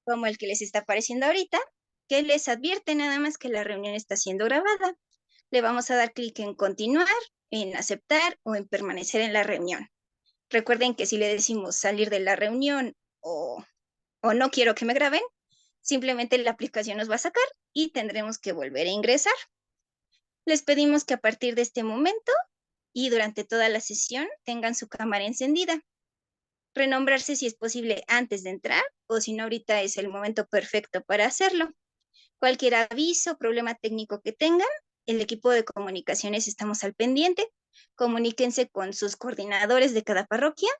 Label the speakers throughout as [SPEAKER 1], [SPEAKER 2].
[SPEAKER 1] como el que les está apareciendo ahorita, que les advierte nada más que la reunión está siendo grabada. Le vamos a dar clic en continuar, en aceptar o en permanecer en la reunión. Recuerden que si le decimos salir de la reunión o no quiero que me graben, simplemente la aplicación nos va a sacar y tendremos que volver a ingresar. Les pedimos que a partir de este momento y durante toda la sesión tengan su cámara encendida. Renombrarse si es posible antes de entrar o si no ahorita es el momento perfecto para hacerlo. Cualquier aviso, problema técnico que tengan, el equipo de comunicaciones estamos al pendiente. Comuníquense con sus coordinadores de cada parroquia.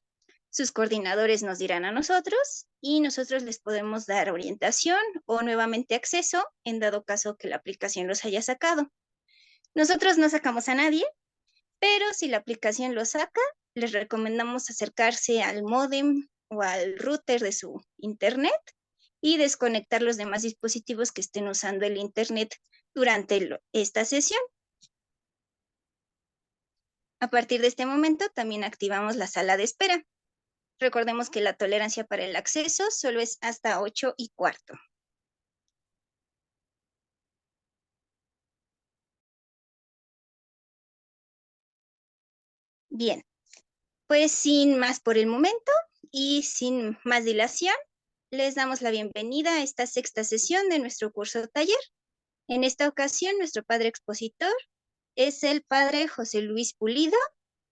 [SPEAKER 1] Sus coordinadores nos dirán a nosotros y nosotros les podemos dar orientación o nuevamente acceso en dado caso que la aplicación los haya sacado. Nosotros no sacamos a nadie, pero si la aplicación lo saca, les recomendamos acercarse al módem o al router de su internet y desconectar los demás dispositivos que estén usando el internet durante esta sesión. A partir de este momento también activamos la sala de espera. Recordemos que la tolerancia para el acceso solo es hasta 8:15. Bien, pues sin más por el momento y sin más dilación, les damos la bienvenida a esta sexta sesión de nuestro curso taller. En esta ocasión, nuestro padre expositor es el padre José Luis Pulido.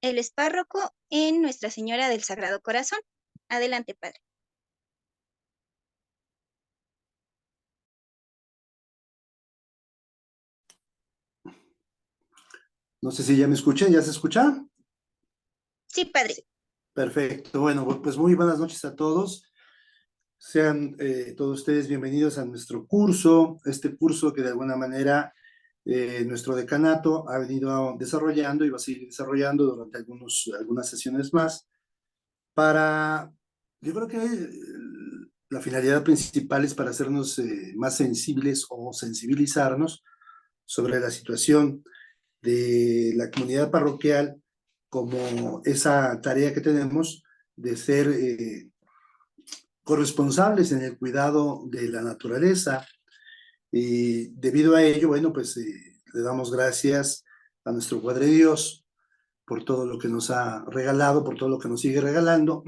[SPEAKER 1] Él es párroco en Nuestra Señora del Sagrado Corazón. Adelante, padre.
[SPEAKER 2] No sé si ya me escuchan, ¿ya se escucha?
[SPEAKER 1] Sí, padre.
[SPEAKER 2] Perfecto, bueno, pues muy buenas noches a todos. Sean todos ustedes bienvenidos a nuestro curso, este curso que de alguna manera nuestro decanato ha venido desarrollando y va a seguir desarrollando durante algunas sesiones más para, yo creo que la finalidad principal es para hacernos más sensibles o sensibilizarnos sobre la situación de la comunidad parroquial como esa tarea que tenemos de ser corresponsables en el cuidado de la naturaleza. Y debido a ello, bueno, pues le damos gracias a nuestro Padre Dios por todo lo que nos ha regalado, por todo lo que nos sigue regalando,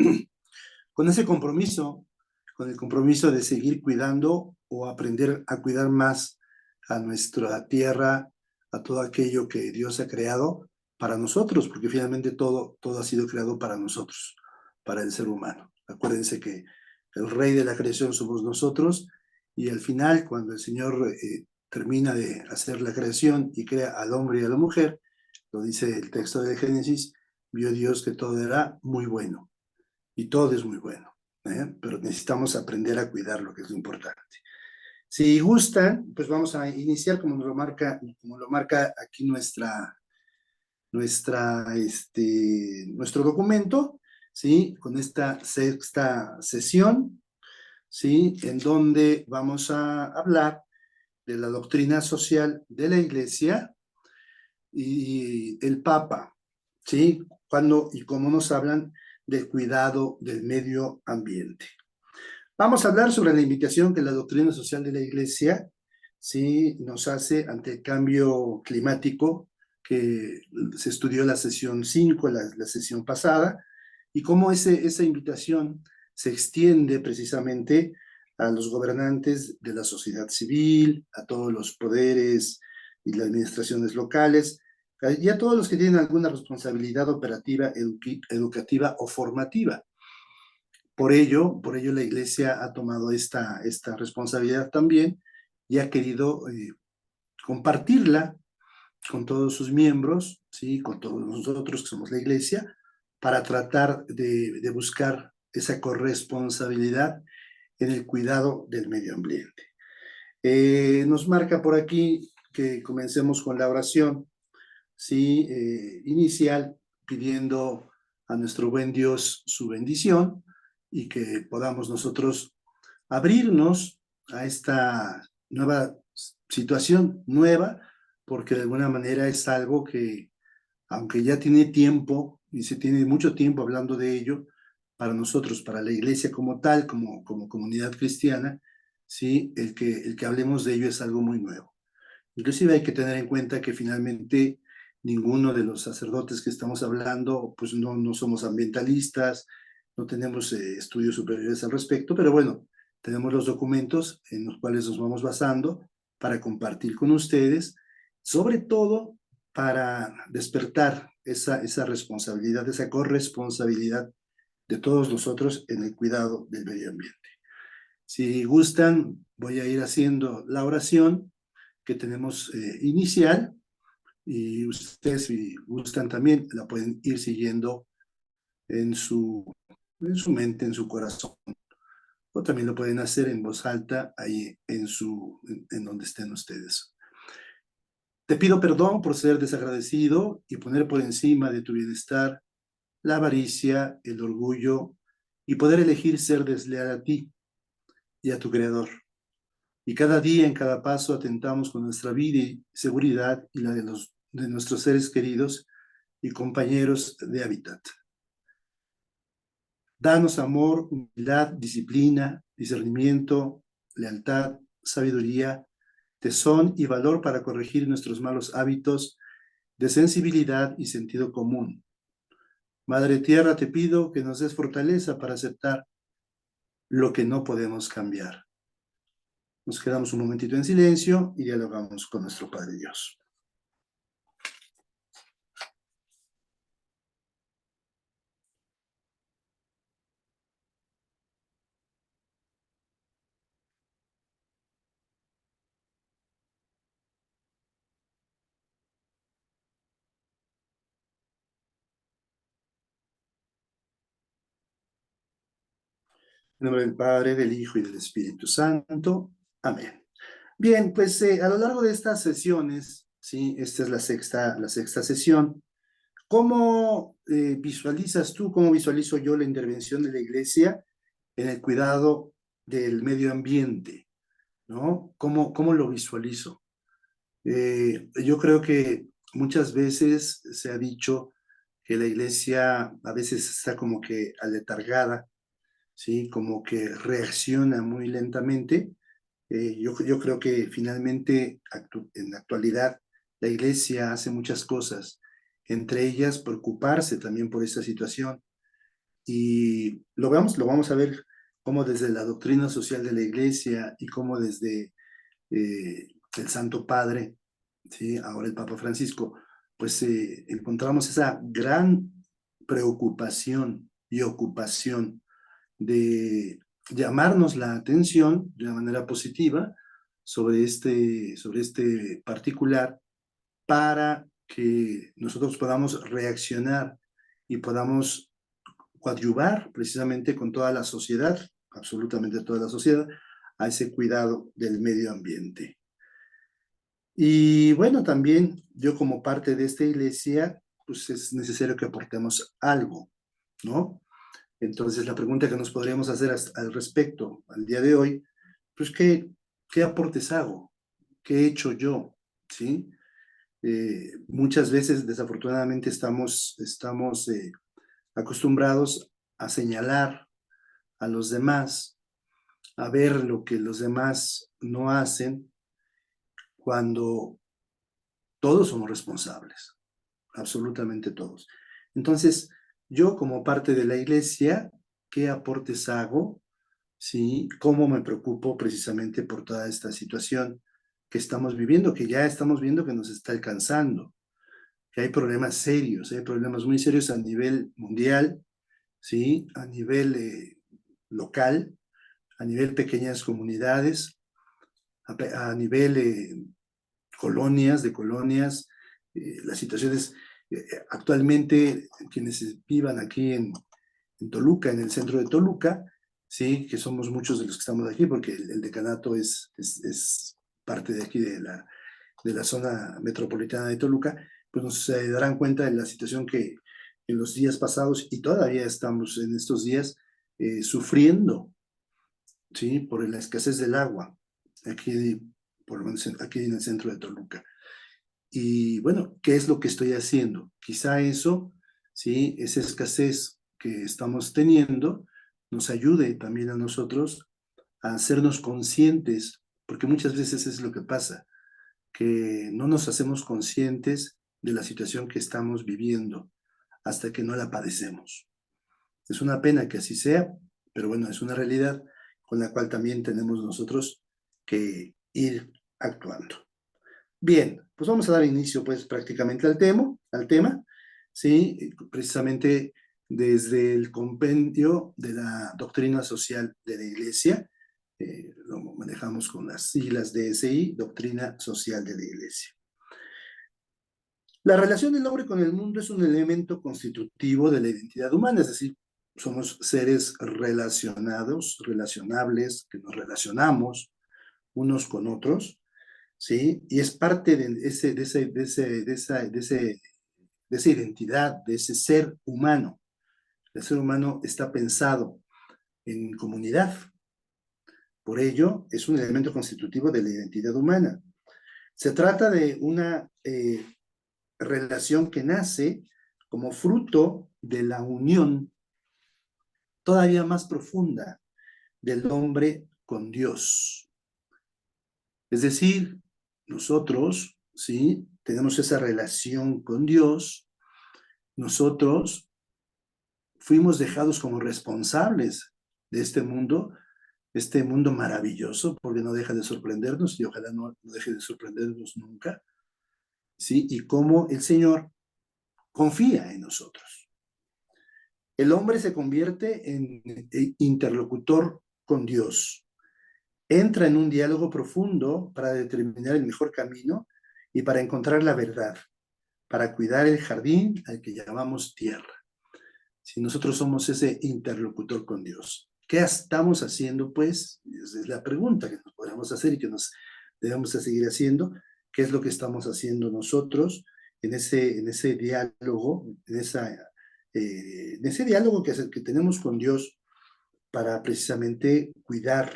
[SPEAKER 2] con ese compromiso, con el compromiso de seguir cuidando o aprender a cuidar más a nuestra tierra, a todo aquello que Dios ha creado para nosotros, porque finalmente todo ha sido creado para nosotros, para el ser humano. Acuérdense que el rey de la creación somos nosotros y al final, cuando el Señor termina de hacer la creación y crea al hombre y a la mujer, lo dice el texto de Génesis, vio Dios que todo era muy bueno y todo es muy bueno, pero necesitamos aprender a cuidar lo que es lo importante. Si gustan, pues vamos a iniciar como lo marca aquí nuestro documento, ¿sí? Con esta sexta sesión, ¿sí? En donde vamos a hablar de la doctrina social de la Iglesia y el Papa, ¿sí? Cuando y cómo nos hablan del cuidado del medio ambiente. Vamos a hablar sobre la invitación que la doctrina social de la Iglesia, ¿sí? Nos hace ante el cambio climático que se estudió la sesión 5, la sesión pasada, y cómo esa invitación se extiende precisamente a los gobernantes de la sociedad civil, a todos los poderes y las administraciones locales, y a todos los que tienen alguna responsabilidad operativa, educativa o formativa. Por ello la Iglesia ha tomado esta responsabilidad también y ha querido compartirla con todos sus miembros, ¿sí? Con todos nosotros que somos la Iglesia, para tratar de buscar esa corresponsabilidad en el cuidado del medio ambiente. Nos marca por aquí que comencemos con la oración, ¿sí? Inicial, pidiendo a nuestro buen Dios su bendición y que podamos nosotros abrirnos a esta nueva situación, nueva, porque de alguna manera es algo que, aunque ya tiene tiempo, y se tiene mucho tiempo hablando de ello, para nosotros, para la Iglesia como tal, como comunidad cristiana, ¿sí? El que hablemos de ello es algo muy nuevo. Inclusive hay que tener en cuenta que finalmente ninguno de los sacerdotes que estamos hablando, pues no somos ambientalistas, no tenemos estudios superiores al respecto, pero bueno, tenemos los documentos en los cuales nos vamos basando para compartir con ustedes, sobre todo para despertar esa responsabilidad, esa corresponsabilidad de todos nosotros en el cuidado del medio ambiente. Si gustan, voy a ir haciendo la oración que tenemos inicial, y ustedes, si gustan también, la pueden ir siguiendo en su mente, en su corazón, o también lo pueden hacer en voz alta ahí en donde estén ustedes. Te pido perdón por ser desagradecido y poner por encima de tu bienestar la avaricia, el orgullo y poder elegir ser desleal a ti y a tu Creador. Y cada día, en cada paso, atentamos con nuestra vida y seguridad y la de nuestros seres queridos y compañeros de hábitat. Danos amor, humildad, disciplina, discernimiento, lealtad, sabiduría, tesón y valor para corregir nuestros malos hábitos de sensibilidad y sentido común. Madre Tierra, te pido que nos des fortaleza para aceptar lo que no podemos cambiar. Nos quedamos un momentito en silencio y dialogamos con nuestro Padre Dios. En nombre del Padre, del Hijo y del Espíritu Santo. Amén. Bien, pues a lo largo de estas sesiones, ¿sí? Esta es la sexta sesión. ¿Cómo visualizas tú, cómo visualizo yo la intervención de la Iglesia en el cuidado del medio ambiente? ¿No? ¿Cómo lo visualizo? Yo creo que muchas veces se ha dicho que la Iglesia a veces está como que aletargada, ¿sí? Como que reacciona muy lentamente. Yo creo que finalmente en la actualidad la Iglesia hace muchas cosas, entre ellas preocuparse también por esta situación. Y lo vamos a ver cómo desde la doctrina social de la Iglesia y cómo desde el Santo Padre, ¿sí? Ahora el Papa Francisco, pues encontramos esa gran preocupación y ocupación de llamarnos la atención de una manera positiva sobre este particular para que nosotros podamos reaccionar y podamos coadyuvar precisamente con toda la sociedad, absolutamente toda la sociedad, a ese cuidado del medio ambiente. Y bueno, también yo como parte de esta iglesia, pues es necesario que aportemos algo, ¿no? Entonces, la pregunta que nos podríamos hacer al respecto al día de hoy, pues, ¿qué aportes hago? ¿Qué he hecho yo? ¿Sí? Muchas veces, desafortunadamente, estamos acostumbrados a señalar a los demás, a ver lo que los demás no hacen, cuando todos somos responsables, absolutamente todos. Entonces, yo como parte de la iglesia, ¿qué aportes hago? ¿Sí? ¿Cómo me preocupo precisamente por toda esta situación que estamos viviendo, que ya estamos viendo que nos está alcanzando, que hay problemas serios, hay problemas muy serios a nivel mundial, ¿sí? A nivel local, a nivel pequeñas comunidades, a nivel colonias, las situaciones actualmente, quienes vivan aquí en Toluca, en el centro de Toluca, sí, que somos muchos de los que estamos aquí, porque el decanato es parte de aquí de la zona metropolitana de Toluca, pues nos darán cuenta de la situación que en los días pasados, y todavía estamos en estos días, sufriendo, ¿sí? Por la escasez del agua, aquí, por lo menos aquí en el centro de Toluca. Y bueno, ¿qué es lo que estoy haciendo? Quizá eso, ¿sí? Esa escasez que estamos teniendo nos ayude también a nosotros a hacernos conscientes, porque muchas veces es lo que pasa, que no nos hacemos conscientes de la situación que estamos viviendo hasta que no la padecemos. Es una pena que así sea, pero bueno, es una realidad con la cual también tenemos nosotros que ir actuando. Bien, pues vamos a dar inicio pues prácticamente al tema, ¿sí? Precisamente desde el compendio de la doctrina social de la Iglesia, lo manejamos con las siglas DSI, Doctrina Social de la Iglesia. La relación del hombre con el mundo es un elemento constitutivo de la identidad humana, es decir, somos seres relacionados, relacionables, que nos relacionamos unos con otros, ¿sí? Y es parte de esa identidad, de ese ser humano. El ser humano está pensado en comunidad. Por ello, es un elemento constitutivo de la identidad humana. Se trata de una relación que nace como fruto de la unión todavía más profunda del hombre con Dios. Es decir, nosotros, ¿sí? Tenemos esa relación con Dios, nosotros fuimos dejados como responsables de este mundo maravilloso, porque no deja de sorprendernos y ojalá no deje de sorprendernos nunca, ¿sí? Y cómo el Señor confía en nosotros. El hombre se convierte en interlocutor con Dios, entra en un diálogo profundo para determinar el mejor camino y para encontrar la verdad, para cuidar el jardín al que llamamos tierra. Si nosotros somos ese interlocutor con Dios, ¿qué estamos haciendo, pues? Esa es la pregunta que nos podemos hacer y que nos debemos de seguir haciendo. ¿Qué es lo que estamos haciendo nosotros en ese diálogo, en ese diálogo que tenemos con Dios para precisamente cuidar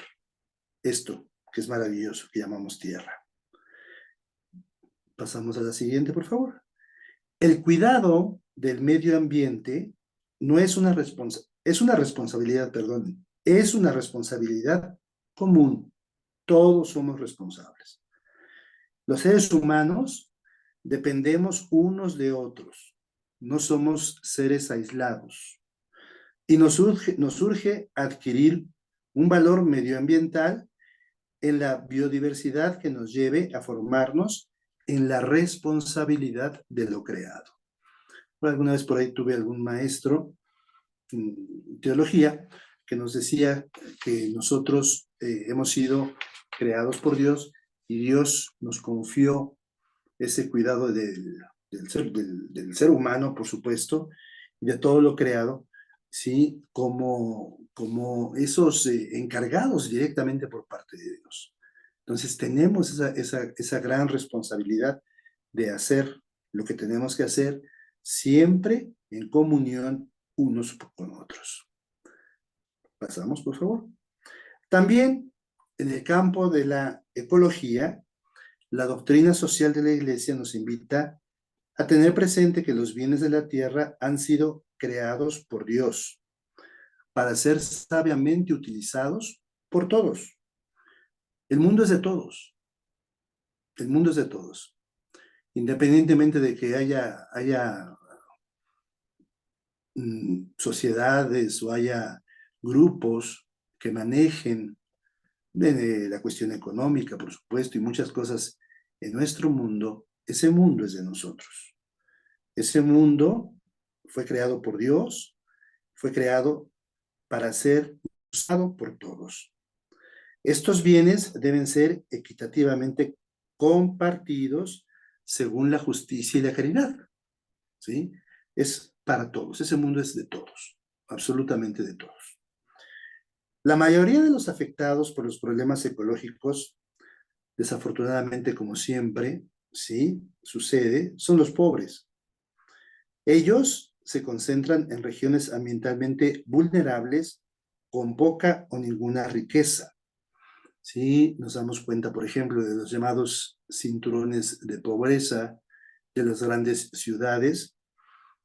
[SPEAKER 2] esto que es maravilloso, que llamamos tierra? Pasamos a la siguiente, por favor. El cuidado del medio ambiente no es es una responsabilidad, perdón, es una responsabilidad común. Todos somos responsables. Los seres humanos dependemos unos de otros. No somos seres aislados. Y nos urge adquirir un valor medioambiental en la biodiversidad que nos lleve a formarnos en la responsabilidad de lo creado. Alguna vez por ahí tuve algún maestro en teología que nos decía que nosotros hemos sido creados por Dios y Dios nos confió ese cuidado del ser humano, por supuesto, y de todo lo creado, ¿sí? Como esos encargados directamente por parte de Dios. Entonces tenemos esa gran responsabilidad de hacer lo que tenemos que hacer siempre en comunión unos con otros. Pasamos, por favor. También en el campo de la ecología, la doctrina social de la Iglesia nos invita a tener presente que los bienes de la tierra han sido creados por Dios para ser sabiamente utilizados por todos. El mundo es de todos. El mundo es de todos. Independientemente de que haya sociedades o haya grupos que manejen de la cuestión económica, por supuesto, y muchas cosas en nuestro mundo, ese mundo es de nosotros. Ese mundo fue creado por Dios, fue creado para ser usado por todos. Estos bienes deben ser equitativamente compartidos según la justicia y la caridad, ¿sí? Es para todos, ese mundo es de todos, absolutamente de todos. La mayoría de los afectados por los problemas ecológicos, desafortunadamente como siempre, ¿sí? Sucede, son los pobres. Ellos se concentran en regiones ambientalmente vulnerables con poca o ninguna riqueza. Sí, nos damos cuenta, por ejemplo, de los llamados cinturones de pobreza de las grandes ciudades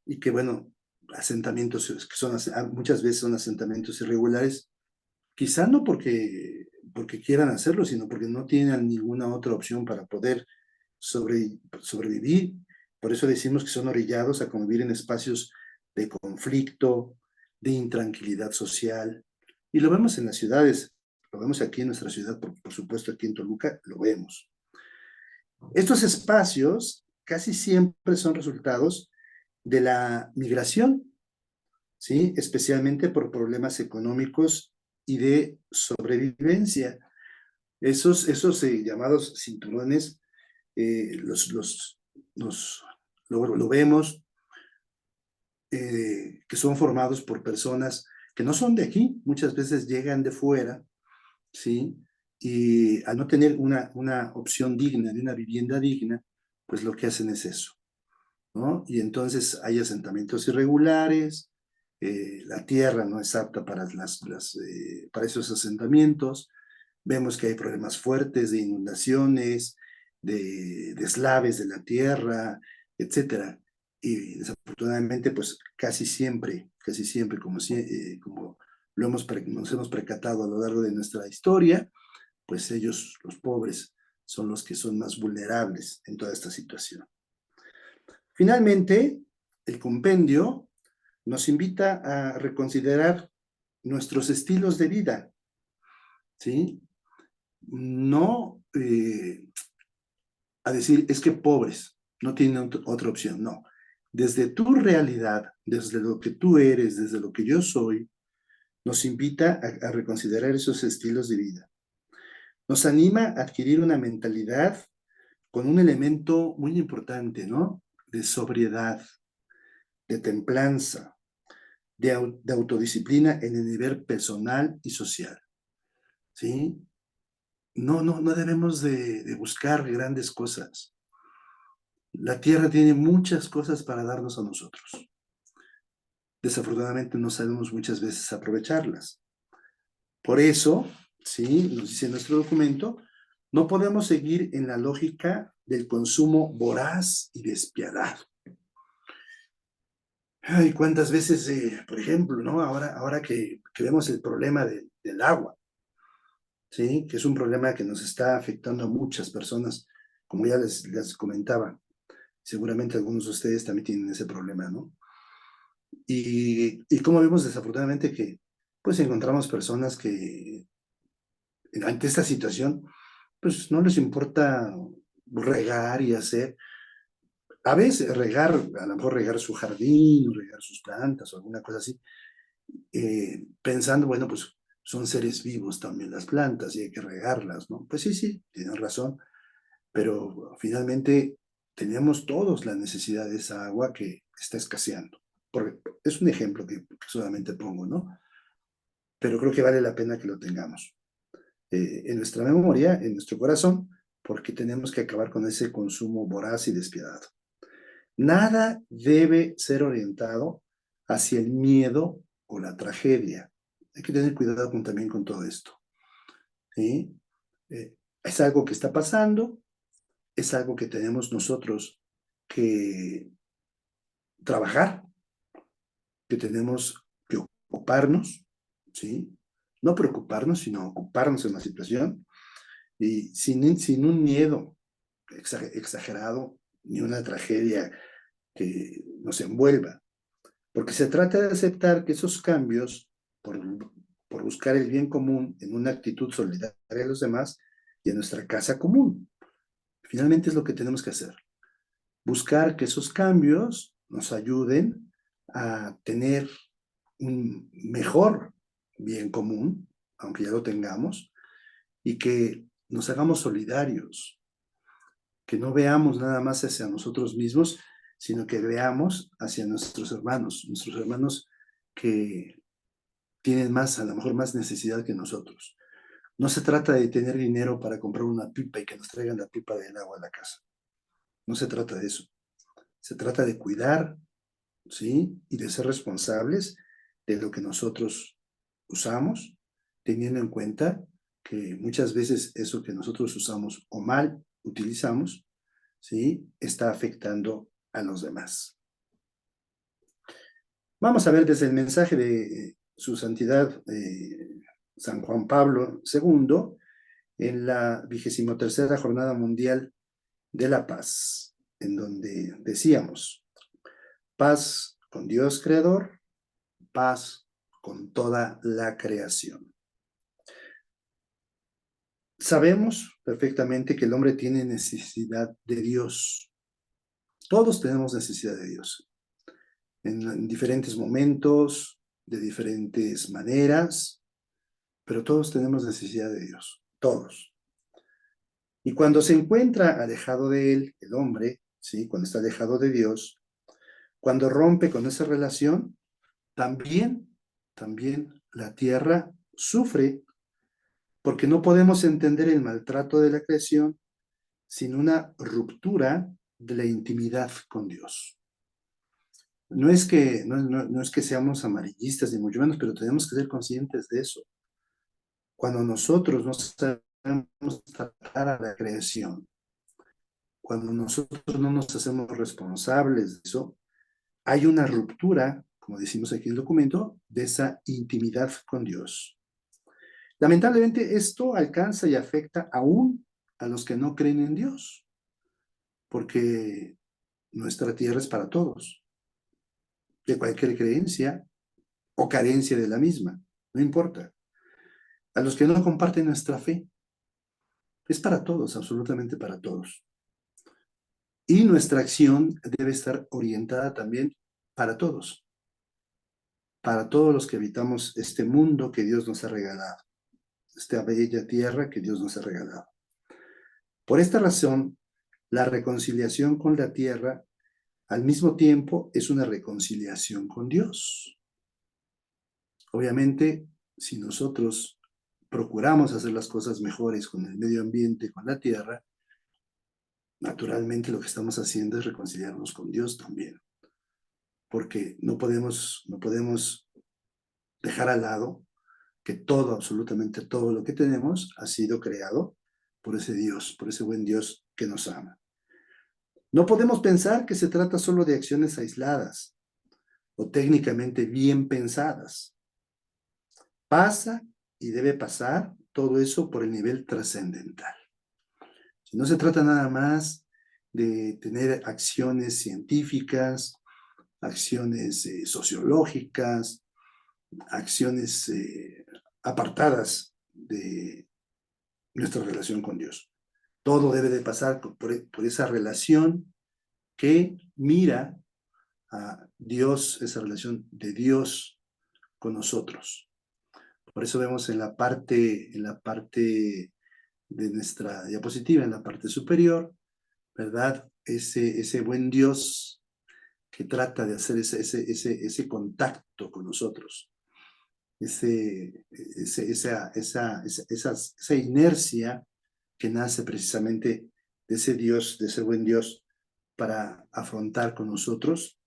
[SPEAKER 2] y que, bueno, asentamientos que son muchas veces son asentamientos irregulares, quizá no porque porque quieran hacerlo, sino porque no tienen ninguna otra opción para poder sobrevivir. Por eso decimos que son orillados a convivir en espacios de conflicto, de intranquilidad social. Y lo vemos en las ciudades, lo vemos aquí en nuestra ciudad, por supuesto aquí en Toluca, lo vemos. Estos espacios casi siempre son resultados de la migración, ¿sí? Especialmente por problemas económicos y de sobrevivencia. Esos llamados cinturones, lo vemos, que son formados por personas que no son de aquí, muchas veces llegan de fuera, ¿sí? Y al no tener una opción digna, de una vivienda digna, pues lo que hacen es eso, ¿no? Y entonces hay asentamientos irregulares, la tierra no es apta para, para esos asentamientos, vemos que hay problemas fuertes de inundaciones, de deslaves de la tierra, etcétera. Y desafortunadamente, pues casi siempre, como nos hemos percatado a lo largo de nuestra historia, pues ellos, los pobres, son los que son más vulnerables en toda esta situación. Finalmente, el compendio nos invita a reconsiderar nuestros estilos de vida, ¿sí? No a decir, es que pobres, no tienen otra opción, no. Desde tu realidad, desde lo que tú eres, desde lo que yo soy, nos invita a reconsiderar esos estilos de vida. Nos anima a adquirir una mentalidad con un elemento muy importante, ¿no? De sobriedad, de templanza, de autodisciplina en el nivel personal y social, ¿sí? No debemos de buscar grandes cosas. La tierra tiene muchas cosas para darnos a nosotros. Desafortunadamente no sabemos muchas veces aprovecharlas. Por eso, ¿sí? Nos dice nuestro documento, no podemos seguir en la lógica del consumo voraz y despiadado. Ay, cuántas veces, por ejemplo, ¿no? Ahora que vemos el problema del agua, ¿sí? Que es un problema que nos está afectando a muchas personas, como ya les comentaba. Seguramente algunos de ustedes también tienen ese problema, ¿no? Y como vemos desafortunadamente que pues encontramos personas que ante esta situación pues no les importa regar y hacer, a veces regar, a lo mejor regar su jardín, regar sus plantas o alguna cosa así, pensando, bueno, pues son seres vivos también las plantas y hay que regarlas, ¿no? Pues sí, tienen razón, pero finalmente tenemos todos la necesidad de esa agua que está escaseando. Porque es un ejemplo que solamente pongo, ¿no? Pero creo que vale la pena que lo tengamos en nuestra memoria, en nuestro corazón, porque tenemos que acabar con ese consumo voraz y despiadado. Nada debe ser orientado hacia el miedo o la tragedia. Hay que tener cuidado también con todo esto, ¿sí? Es algo que está pasando, es algo que tenemos nosotros que trabajar, que tenemos que ocuparnos, ¿sí? No preocuparnos, sino ocuparnos en la situación y sin un miedo exagerado ni una tragedia que nos envuelva. Porque se trata de aceptar que esos cambios, por buscar el bien común en una actitud solidaria a los demás y en nuestra casa común, finalmente es lo que tenemos que hacer. Buscar que esos cambios nos ayuden a tener un mejor bien común, aunque ya lo tengamos, y que nos hagamos solidarios, que no veamos nada más hacia nosotros mismos, sino que veamos hacia nuestros hermanos que tienen más, a lo mejor más necesidad que nosotros. No se trata de tener dinero para comprar una pipa y que nos traigan la pipa del agua a la casa. No se trata de eso. Se trata de cuidar, ¿sí? Y de ser responsables de lo que nosotros usamos, teniendo en cuenta que muchas veces eso que nosotros usamos o mal utilizamos, ¿sí? Está afectando a los demás. Vamos a ver desde el mensaje de su santidad San Juan Pablo II, en la 23ª Jornada Mundial de la Paz, en donde decíamos, paz con Dios Creador, paz con toda la creación. Sabemos perfectamente que el hombre tiene necesidad de Dios. Todos tenemos necesidad de Dios. En diferentes momentos, de diferentes maneras, pero todos tenemos necesidad de Dios. Todos. Y cuando se encuentra alejado de Él, el hombre, ¿sí? Cuando está alejado de Dios, cuando rompe con esa relación, también la tierra sufre, porque no podemos entender el maltrato de la creación sin una ruptura de la intimidad con Dios. No es que seamos amarillistas, ni mucho menos, pero tenemos que ser conscientes de eso. Cuando nosotros no sabemos tratar a la creación, cuando nosotros no nos hacemos responsables de eso, hay una ruptura, como decimos aquí en el documento, de esa intimidad con Dios. Lamentablemente esto alcanza y afecta aún a los que no creen en Dios, porque nuestra tierra es para todos, de cualquier creencia o carencia de la misma, no importa. A los que no comparten nuestra fe, es para todos, absolutamente para todos. Y nuestra acción debe estar orientada también para todos los que habitamos este mundo que Dios nos ha regalado, esta bella tierra que Dios nos ha regalado. Por esta razón, la reconciliación con la tierra al mismo tiempo es una reconciliación con Dios. Obviamente, si nosotros procuramos hacer las cosas mejores con el medio ambiente, con la tierra, naturalmente lo que estamos haciendo es reconciliarnos con Dios también. Porque no podemos dejar al lado que todo, absolutamente todo lo que tenemos ha sido creado por ese Dios, por ese buen Dios que nos ama. No podemos pensar que se trata solo de acciones aisladas o técnicamente bien pensadas. Pasa y debe pasar todo eso por el nivel trascendental. Si no se trata nada más de tener acciones científicas, acciones sociológicas, acciones apartadas de nuestra relación con Dios. Todo debe de pasar por esa relación que mira a Dios, esa relación de Dios con nosotros. Por eso vemos en la parte de nuestra diapositiva, en la parte superior, ¿verdad? Ese buen Dios que trata de hacer ese contacto con nosotros, esa inercia que nace precisamente de ese Dios, de ese buen Dios, para afrontar con nosotros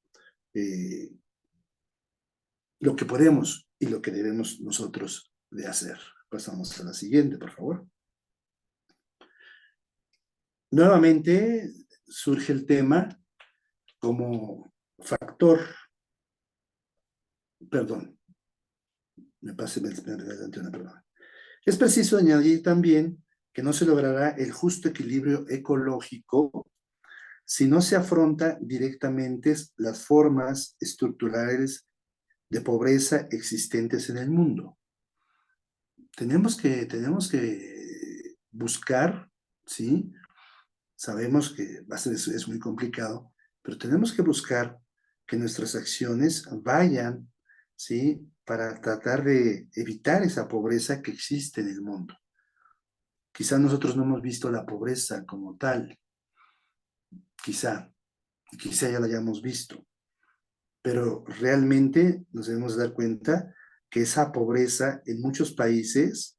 [SPEAKER 2] lo que podemos y lo que debemos nosotros de hacer. Pasamos a la siguiente, por favor. Nuevamente surge el tema como factor, perdón, me adelanté una, perdón. Es preciso añadir también que no se logrará el justo equilibrio ecológico si no se afronta directamente las formas estructurales de pobreza existentes en el mundo. Tenemos que buscar, ¿sí? Sabemos que es muy complicado, pero tenemos que buscar que nuestras acciones vayan, ¿sí? Para tratar de evitar esa pobreza que existe en el mundo. Quizá nosotros no hemos visto la pobreza como tal, quizá ya la hayamos visto, pero realmente nos debemos dar cuenta que esa pobreza en muchos países,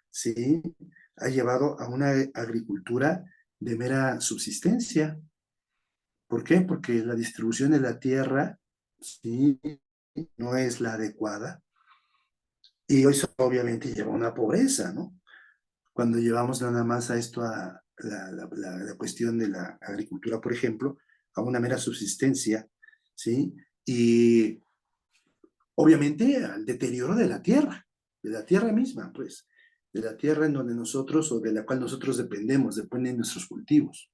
[SPEAKER 2] ¿sí? Ha llevado a una agricultura de mera subsistencia. ¿Por qué? Porque la distribución de la tierra, ¿sí? No es la adecuada y eso obviamente lleva a una pobreza, ¿no? Cuando llevamos nada más a esto a la cuestión de la agricultura, por ejemplo, a una mera subsistencia, ¿sí? Y obviamente al deterioro de la tierra misma, pues. de la tierra en donde nosotros, o de la cual nosotros dependen nuestros cultivos,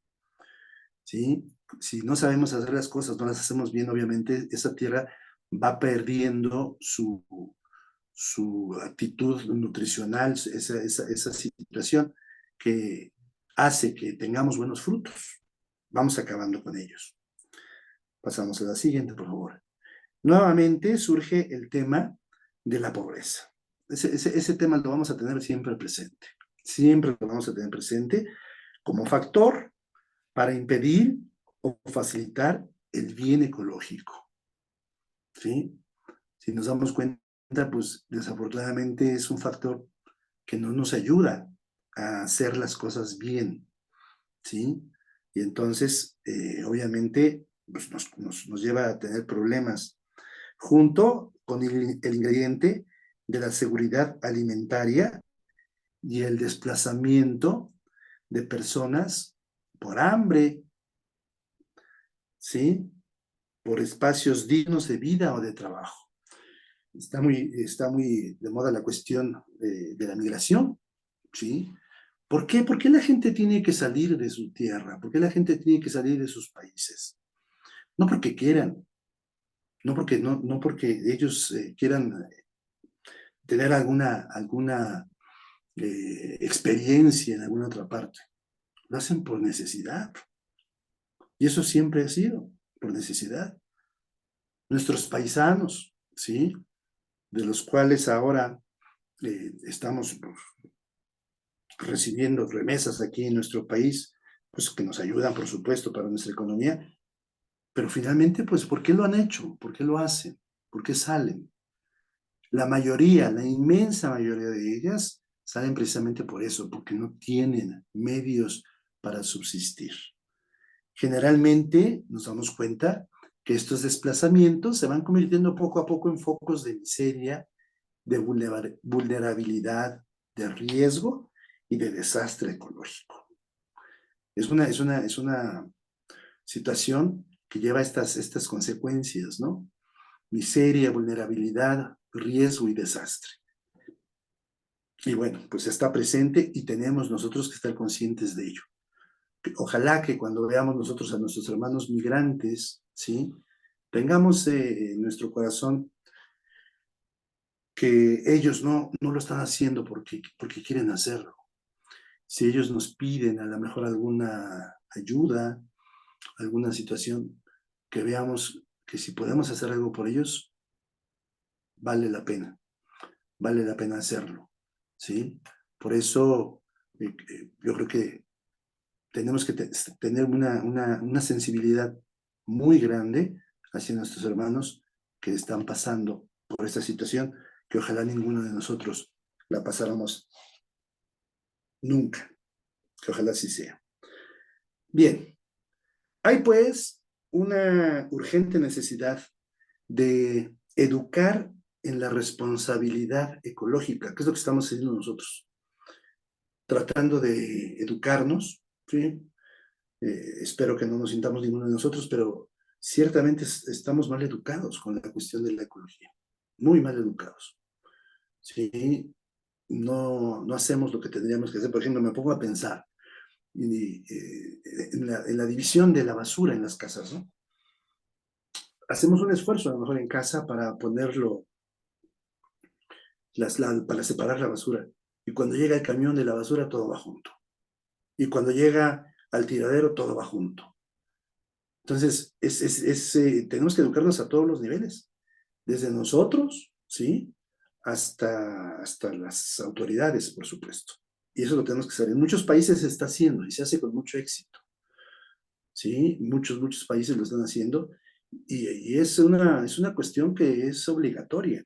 [SPEAKER 2] ¿sí? Si no sabemos hacer las cosas, no las hacemos bien, obviamente esa tierra va perdiendo su actitud nutricional, esa situación que hace que tengamos buenos frutos. Vamos acabando con ellos. Pasamos a la siguiente, por favor. Nuevamente surge el tema de la pobreza. Ese tema lo vamos a tener siempre presente. Siempre lo vamos a tener presente como factor para impedir o facilitar el bien ecológico. ¿Sí? Si nos damos cuenta, pues desafortunadamente es un factor que no nos ayuda a hacer las cosas bien, ¿sí? Y entonces, obviamente, pues nos lleva a tener problemas, junto con el ingrediente de la seguridad alimentaria y el desplazamiento de personas por hambre, ¿sí? Por espacios dignos de vida o de trabajo. Está muy de moda la cuestión de la migración, ¿sí? ¿Por qué? ¿Por qué la gente tiene que salir de su tierra? ¿Por qué la gente tiene que salir de sus países? No porque quieran, no porque ellos quieran tener alguna experiencia en alguna otra parte. Lo hacen por necesidad. Y eso siempre ha sido por necesidad. Nuestros paisanos, ¿sí? De los cuales ahora estamos pues, recibiendo remesas aquí en nuestro país, pues que nos ayudan, por supuesto, para nuestra economía, pero finalmente, pues, ¿por qué lo han hecho? ¿Por qué lo hacen? ¿Por qué salen? La mayoría, la inmensa mayoría de ellas, salen precisamente por eso, porque no tienen medios para subsistir. Generalmente nos damos cuenta que estos desplazamientos se van convirtiendo poco a poco en focos de miseria, de vulnerabilidad, de riesgo y de desastre ecológico. Es una situación que lleva estas consecuencias, ¿no? Miseria, vulnerabilidad, riesgo y desastre. Y bueno, pues está presente y tenemos nosotros que estar conscientes de ello. Ojalá que cuando veamos nosotros a nuestros hermanos migrantes, ¿sí? Tengamos en nuestro corazón que ellos no lo están haciendo porque quieren hacerlo. Si ellos nos piden a lo mejor alguna ayuda, alguna situación, que veamos que si podemos hacer algo por ellos, vale la pena hacerlo, ¿sí? Por eso yo creo que tenemos que tener una sensibilidad muy grande hacia nuestros hermanos que están pasando por esta situación, que ojalá ninguno de nosotros la pasáramos nunca, que ojalá así sea. Bien, hay pues una urgente necesidad de educar en la responsabilidad ecológica, que es lo que estamos haciendo nosotros, tratando de educarnos, ¿sí? Espero que no nos sintamos ninguno de nosotros, pero ciertamente estamos mal educados con la cuestión de la ecología, muy mal educados, ¿sí? No hacemos lo que tendríamos que hacer. Por ejemplo, me pongo a pensar en la división de la basura en las casas, ¿no? Hacemos un esfuerzo a lo mejor en casa para ponerlo, para separar la basura. Y cuando llega el camión de la basura, todo va junto. Y cuando llega al tiradero, todo va junto. Entonces, tenemos que educarnos a todos los niveles, desde nosotros, ¿sí? Hasta las autoridades, por supuesto. Y eso lo tenemos que hacer. En muchos países se está haciendo y se hace con mucho éxito, ¿sí? Muchos países lo están haciendo y es una cuestión que es obligatoria.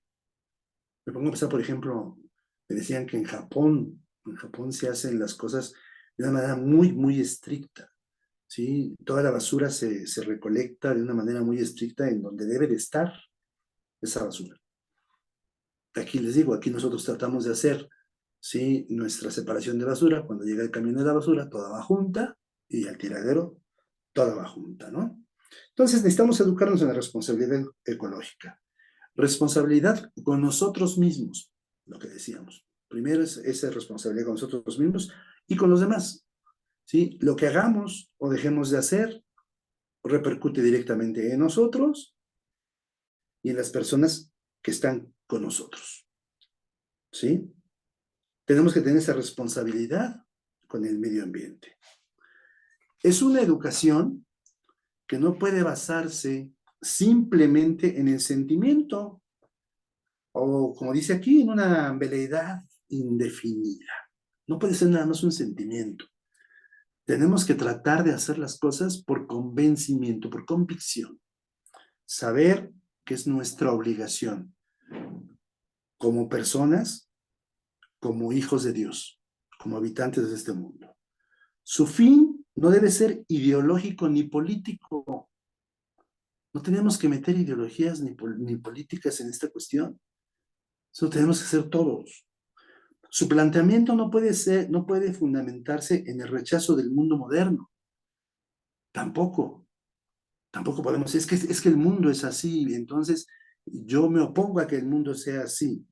[SPEAKER 2] Me pongo a pensar, por ejemplo, me decían que en Japón se hacen las cosas de una manera muy estricta, ¿sí? Toda la basura se recolecta de una manera muy estricta en donde debe de estar esa basura. Aquí les digo, aquí nosotros tratamos de hacer, ¿sí? Nuestra separación de basura. Cuando llega el camión de la basura, toda va junta, y al tiradero, toda va junta, ¿no? Entonces necesitamos educarnos en la responsabilidad ecológica. Responsabilidad con nosotros mismos, lo que decíamos. Primero es esa responsabilidad con nosotros mismos y con los demás, ¿sí? Lo que hagamos o dejemos de hacer repercute directamente en nosotros y en las personas que están con nosotros, ¿sí? Tenemos que tener esa responsabilidad con el medio ambiente. Es una educación que no puede basarse simplemente en el sentimiento o, como dice aquí, en una veleidad indefinida. No puede ser nada más un sentimiento. Tenemos que tratar de hacer las cosas por convencimiento, por convicción. Saber que es nuestra obligación como personas, como hijos de Dios, como habitantes de este mundo. Su fin no debe ser ideológico ni político. No tenemos que meter ideologías ni políticas en esta cuestión. Eso tenemos que hacer todos. Su planteamiento no puede fundamentarse en el rechazo del mundo moderno. Tampoco podemos. Es que el mundo es así, entonces yo me opongo a que el mundo sea así.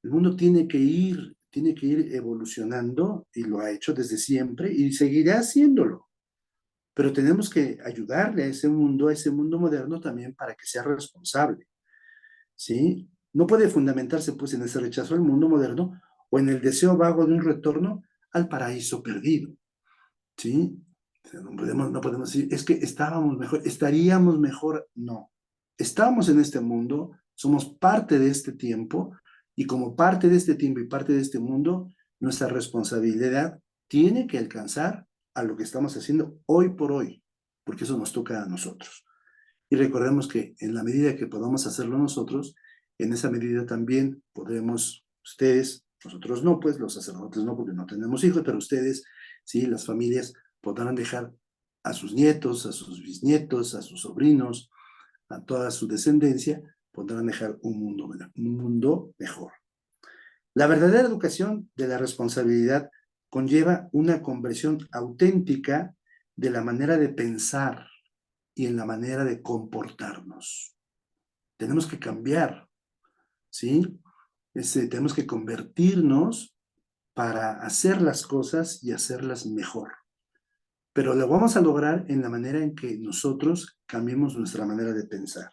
[SPEAKER 2] El mundo tiene que ir evolucionando y lo ha hecho desde siempre y seguirá haciéndolo. Pero tenemos que ayudarle a ese mundo moderno también para que sea responsable, ¿sí? No puede fundamentarse pues en ese rechazo al mundo moderno o en el deseo vago de un retorno al paraíso perdido, ¿sí? No podemos decir, es que estaríamos mejor, no. Estamos en este mundo, somos parte de este tiempo y como parte de este tiempo y parte de este mundo, nuestra responsabilidad tiene que alcanzar a lo que estamos haciendo hoy por hoy, porque eso nos toca a nosotros. Y recordemos que en la medida que podamos hacerlo nosotros, en esa medida también podremos, ustedes, nosotros no, pues los sacerdotes no, porque no tenemos hijos, pero ustedes, sí, las familias podrán dejar a sus nietos, a sus bisnietos, a sus sobrinos, a toda su descendencia, podrán dejar un mundo mejor. La verdadera educación de la responsabilidad conlleva una conversión auténtica de la manera de pensar y en la manera de comportarnos. Tenemos que cambiar, ¿sí? Tenemos que convertirnos para hacer las cosas y hacerlas mejor. Pero lo vamos a lograr en la manera en que nosotros cambiemos nuestra manera de pensar.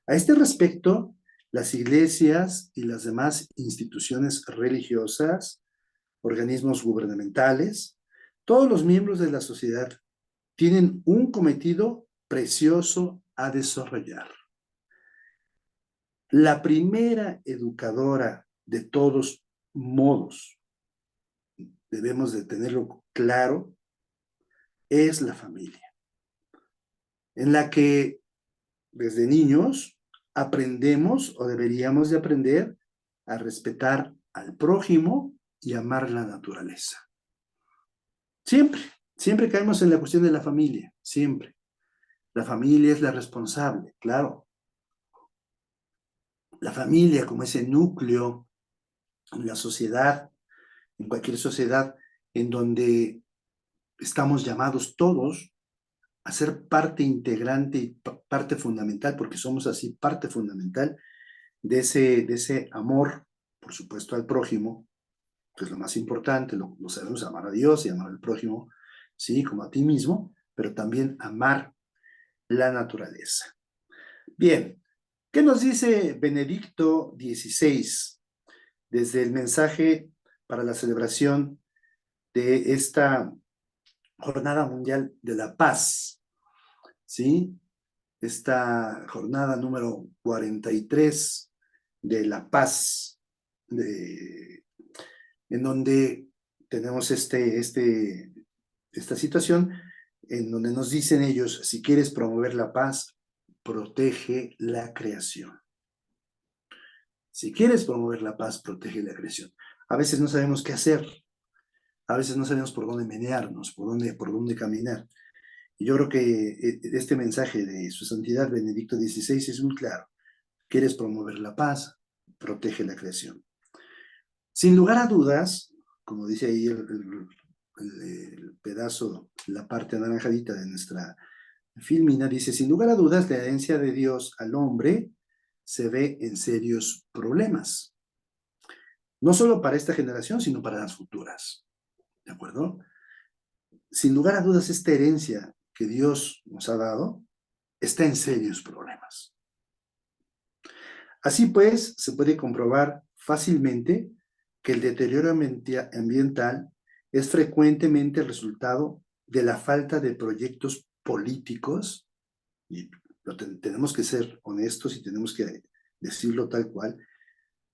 [SPEAKER 2] A este respecto, las iglesias y las demás instituciones religiosas, organismos gubernamentales, todos los miembros de la sociedad tienen un cometido precioso a desarrollar. La primera educadora de todos modos, debemos de tenerlo claro, es la familia, en la que desde niños aprendemos o deberíamos de aprender a respetar al prójimo y amar la naturaleza. Siempre caemos en la cuestión de la familia, siempre. La familia es la responsable, claro. La familia como ese núcleo en la sociedad, en cualquier sociedad en donde estamos llamados todos a ser parte integrante y parte fundamental, porque somos así parte fundamental de ese amor, por supuesto, al prójimo, que es lo más importante, lo sabemos, amar a Dios y amar al prójimo, sí, como a ti mismo, pero también amar la naturaleza. Bien, ¿qué nos dice Benedicto XVI desde el mensaje para la celebración de esta Jornada Mundial de la Paz? ¿Sí? Esta jornada número 43 de la paz, en donde tenemos esta situación, en donde nos dicen ellos, si quieres promover la paz, protege la creación. Si quieres promover la paz, protege la creación. A veces no sabemos qué hacer, a veces no sabemos por dónde menearnos, por dónde caminar. Y yo creo que este mensaje de Su Santidad Benedicto XVI es muy claro. ¿Quieres promover la paz? Protege la creación. Sin lugar a dudas, como dice ahí el pedazo, la parte anaranjadita de nuestra filmina, dice, sin lugar a dudas, la herencia de Dios al hombre se ve en serios problemas. no solo para esta generación, sino para las futuras, ¿de acuerdo? Sin lugar a dudas, esta herencia que Dios nos ha dado está en serios problemas. Así pues, se puede comprobar fácilmente que el deterioro ambiental es frecuentemente el resultado de la falta de proyectos políticos, y tenemos que ser honestos y tenemos que decirlo tal cual,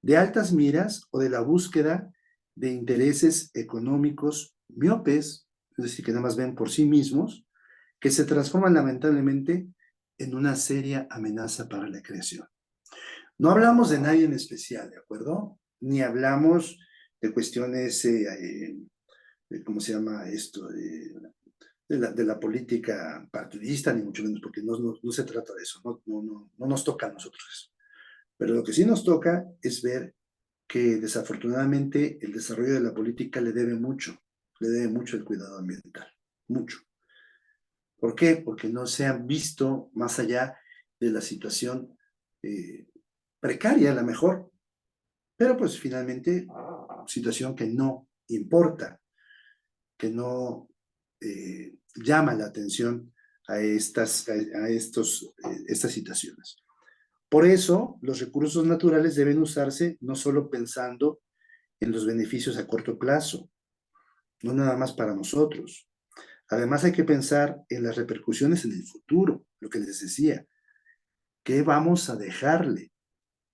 [SPEAKER 2] de altas miras o de la búsqueda de intereses económicos miopes, es decir, que nada más ven por sí mismos, que se transforman lamentablemente en una seria amenaza para la creación. No hablamos de nadie en especial, ¿de acuerdo? Ni hablamos de cuestiones, ¿cómo se llama esto? De la política partidista, ni mucho menos, porque no se trata de eso, no nos toca a nosotros eso. Pero lo que sí nos toca es ver que desafortunadamente el desarrollo de la política le debe mucho el cuidado ambiental, mucho. ¿Por qué? Porque no se han visto más allá de la situación precaria, a lo mejor, pero pues finalmente situación que no importa, que no llama la atención a estas situaciones. Por eso, los recursos naturales deben usarse no solo pensando en los beneficios a corto plazo, no nada más para nosotros. Además, hay que pensar en las repercusiones en el futuro, lo que les decía. ¿Qué vamos a dejarle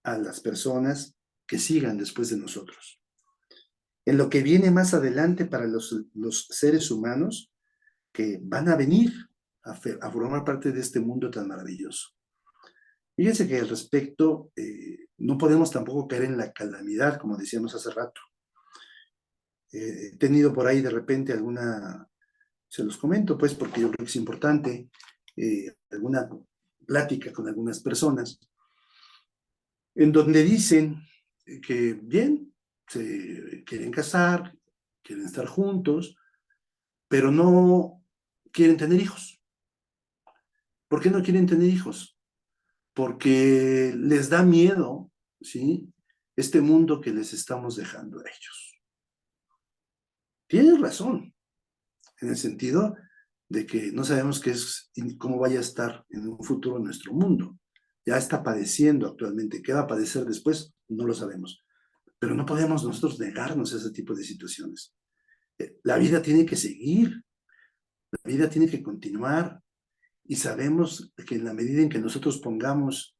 [SPEAKER 2] a las personas que sigan después de nosotros? En lo que viene más adelante para los seres humanos que van a venir a formar parte de este mundo tan maravilloso. Fíjense que al respecto, no podemos tampoco caer en la calamidad, como decíamos hace rato. He tenido por ahí de repente alguna, se los comento pues porque yo creo que es importante, alguna plática con algunas personas, en donde dicen que bien, se quieren casar, quieren estar juntos, pero no quieren tener hijos. ¿Por qué no quieren tener hijos? Porque les da miedo, ¿sí? Este mundo que les estamos dejando a ellos. Tienen razón, en el sentido de que no sabemos qué es y cómo vaya a estar en un futuro nuestro mundo. Ya está padeciendo actualmente. ¿Qué va a padecer después? No lo sabemos. Pero no podemos nosotros negarnos a ese tipo de situaciones. La vida tiene que seguir, la vida tiene que continuar, y sabemos que en la medida en que nosotros pongamos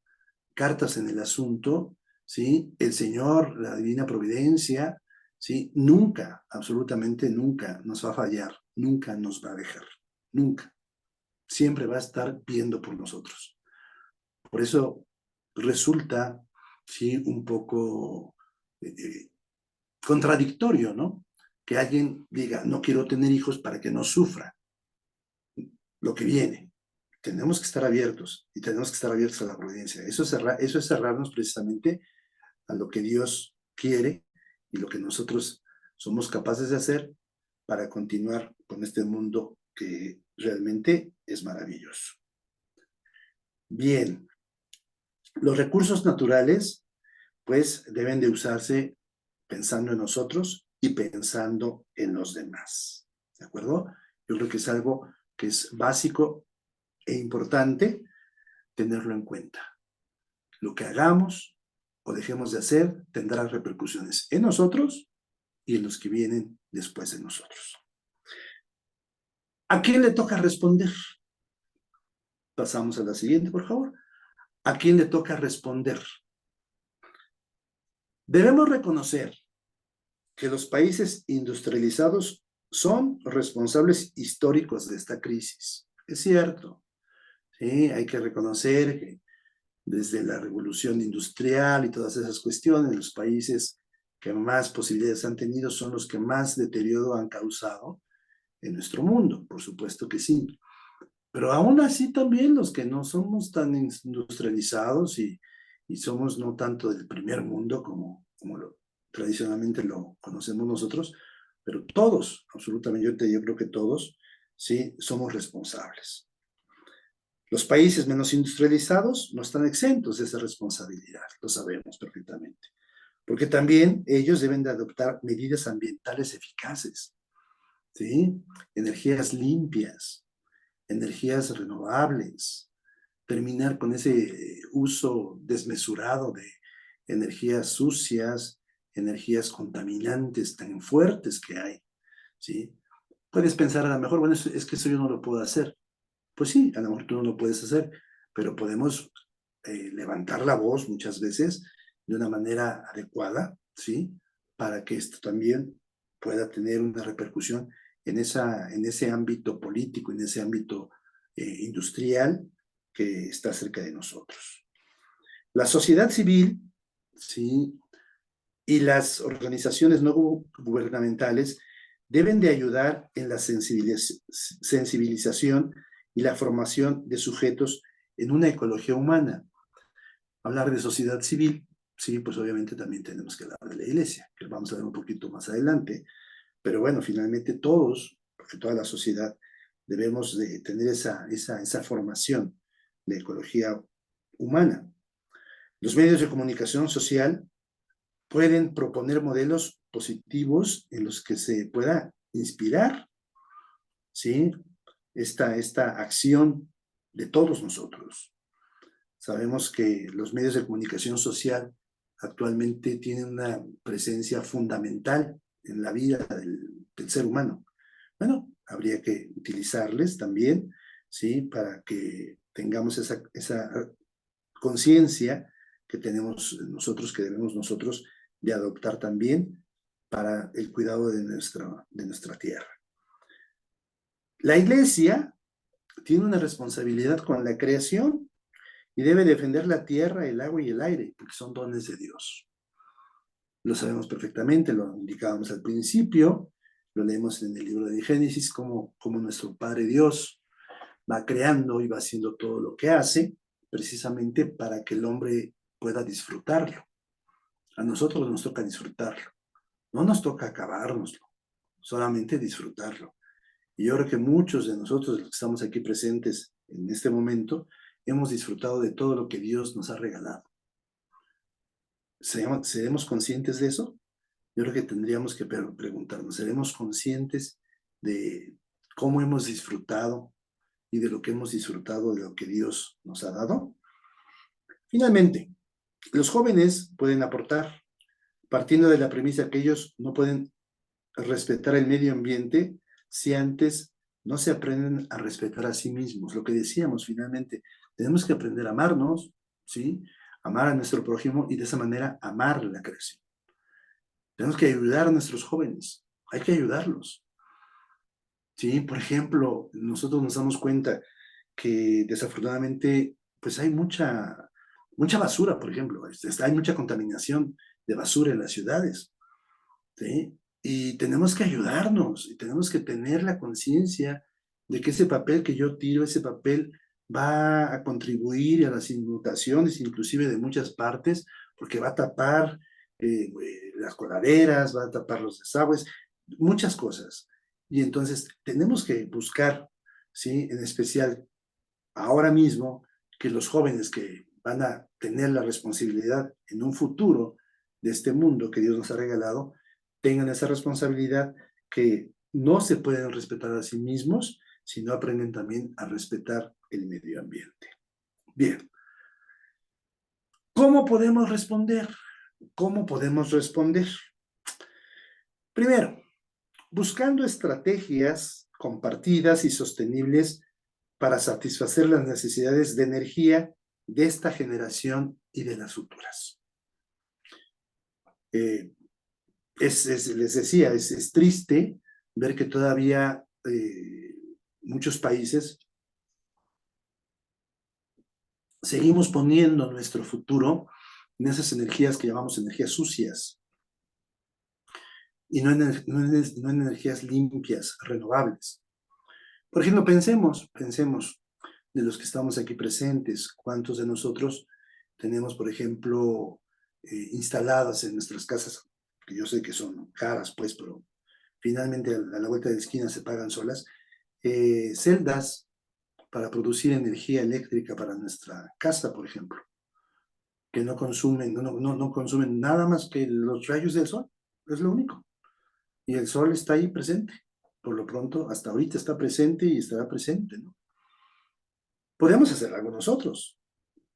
[SPEAKER 2] cartas en el asunto, ¿sí? El Señor, la divina providencia, ¿sí? Nunca, absolutamente nunca nos va a fallar, nunca nos va a dejar, nunca. Siempre va a estar viendo por nosotros. Por eso resulta, sí, un poco contradictorio, ¿no? Que alguien diga, no quiero tener hijos para que no sufra lo que viene. Tenemos que estar abiertos y tenemos que estar abiertos a la providencia. Eso es cerrarnos precisamente a lo que Dios quiere y lo que nosotros somos capaces de hacer para continuar con este mundo que realmente es maravilloso. Bien, los recursos naturales pues deben de usarse pensando en nosotros y pensando en los demás, ¿de acuerdo? Yo creo que es algo que es básico e importante tenerlo en cuenta. Lo que hagamos o dejemos de hacer tendrá repercusiones en nosotros y en los que vienen después de nosotros. ¿A quién le toca responder? Pasamos a la siguiente, por favor. ¿A quién le toca responder? Debemos reconocer que los países industrializados son responsables históricos de esta crisis. Es cierto, ¿sí? Hay que reconocer que desde la revolución industrial y todas esas cuestiones, los países que más posibilidades han tenido son los que más deterioro han causado en nuestro mundo, por supuesto que sí. Pero aún así también los que no somos tan industrializados y somos no tanto del primer mundo como tradicionalmente lo conocemos nosotros, pero todos, absolutamente, yo creo que todos, sí, somos responsables. Los países menos industrializados no están exentos de esa responsabilidad, lo sabemos perfectamente. porque también ellos deben de adoptar medidas ambientales eficaces, ¿sí? Energías limpias, energías renovables, terminar con ese uso desmesurado de energías sucias, energías contaminantes tan fuertes que hay, ¿sí? Puedes pensar a lo mejor, bueno, es que eso yo no lo puedo hacer. Pues sí, a lo mejor tú no lo puedes hacer, pero podemos levantar la voz muchas veces de una manera adecuada, ¿sí? Para que esto también pueda tener una repercusión en ese ámbito político, en ese ámbito industrial que está cerca de nosotros. La sociedad civil, ¿sí? Y las organizaciones no gubernamentales deben de ayudar en la sensibilización y la formación de sujetos en una ecología humana. Hablar de sociedad civil, sí, pues obviamente también tenemos que hablar de la iglesia, que vamos a ver un poquito más adelante, pero bueno, finalmente todos, porque toda la sociedad, debemos de tener esa formación de ecología humana. Los medios de comunicación social pueden proponer modelos positivos en los que se pueda inspirar, ¿sí? Esta acción de todos nosotros. Sabemos que los medios de comunicación social actualmente tienen una presencia fundamental en la vida del ser humano. Bueno, habría que utilizarles también, ¿sí? Para que tengamos esa conciencia que tenemos nosotros, que debemos nosotros de adoptar también para el cuidado de nuestra tierra. La iglesia tiene una responsabilidad con la creación y debe defender la tierra, el agua y el aire, porque son dones de Dios. Lo sabemos perfectamente, lo indicábamos al principio, lo leemos en el libro de Génesis, como nuestro Padre Dios va creando y va haciendo todo lo que hace, precisamente para que el hombre pueda disfrutarlo. A nosotros nos toca disfrutarlo, no nos toca acabárnoslo, solamente disfrutarlo. Y yo creo que muchos de nosotros, los que estamos aquí presentes en este momento, hemos disfrutado de todo lo que Dios nos ha regalado. ¿Seremos conscientes de eso? Yo creo que tendríamos que preguntarnos, ¿seremos conscientes de cómo hemos disfrutado y de lo que hemos disfrutado de lo que Dios nos ha dado? Finalmente, los jóvenes pueden aportar, partiendo de la premisa que ellos no pueden respetar el medio ambiente si antes no se aprenden a respetar a sí mismos. Lo que decíamos finalmente, tenemos que aprender a amarnos, ¿sí? Amar a nuestro prójimo y de esa manera amar la creación. Tenemos que ayudar a nuestros jóvenes, hay que ayudarlos. Sí, por ejemplo, nosotros nos damos cuenta que desafortunadamente pues hay mucha basura, por ejemplo, hay mucha contaminación de basura en las ciudades, ¿sí? Y tenemos que ayudarnos y tenemos que tener la conciencia de que ese papel que yo tiro, ese papel va a contribuir a las inundaciones, inclusive de muchas partes, porque va a tapar las coladeras, va a tapar los desagües, muchas cosas. Y entonces tenemos que buscar, ¿sí? En especial ahora mismo, que los jóvenes que van a tener la responsabilidad en un futuro de este mundo que Dios nos ha regalado, tengan esa responsabilidad que no se pueden respetar a sí mismos, sino aprenden también a respetar el medio ambiente. Bien, ¿cómo podemos responder? ¿Cómo podemos responder? Primero, buscando estrategias compartidas y sostenibles para satisfacer las necesidades de energía de esta generación y de las futuras. Les decía, es triste ver que todavía muchos países seguimos poniendo nuestro futuro en esas energías que llamamos energías sucias y no en energías limpias, renovables. Por ejemplo, pensemos de los que estamos aquí presentes, cuántos de nosotros tenemos, por ejemplo, instaladas en nuestras casas, que yo sé que son caras, pues, pero finalmente a la vuelta de la esquina se pagan solas, celdas para producir energía eléctrica para nuestra casa, por ejemplo. que no consumen nada más que los rayos del sol, es lo único. Y el sol está ahí presente, por lo pronto, hasta ahorita está presente y estará presente, ¿no? Podemos hacer algo nosotros,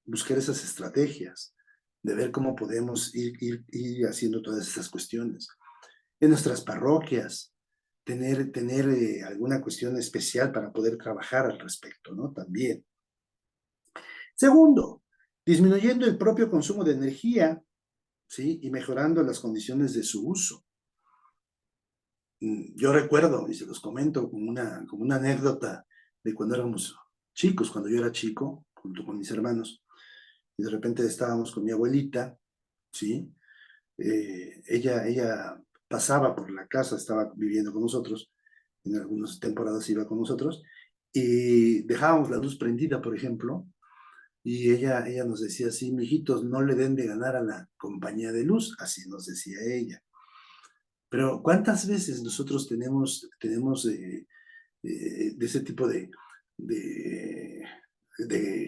[SPEAKER 2] buscar esas estrategias, de ver cómo podemos ir haciendo todas esas cuestiones. En nuestras parroquias, tener alguna cuestión especial para poder trabajar al respecto, ¿no? También. Segundo, disminuyendo el propio consumo de energía, ¿sí? Y mejorando las condiciones de su uso. Yo recuerdo, y se los comento como una anécdota de cuando éramos chicos, cuando yo era chico, junto con mis hermanos, y de repente estábamos con mi abuelita, ¿sí? Ella pasaba por la casa, estaba viviendo con nosotros, en algunas temporadas iba con nosotros, y dejábamos la luz prendida, por ejemplo, y ella nos decía así: mijitos, no le den de ganar a la compañía de luz, así nos decía ella. Pero ¿cuántas veces nosotros tenemos de ese tipo de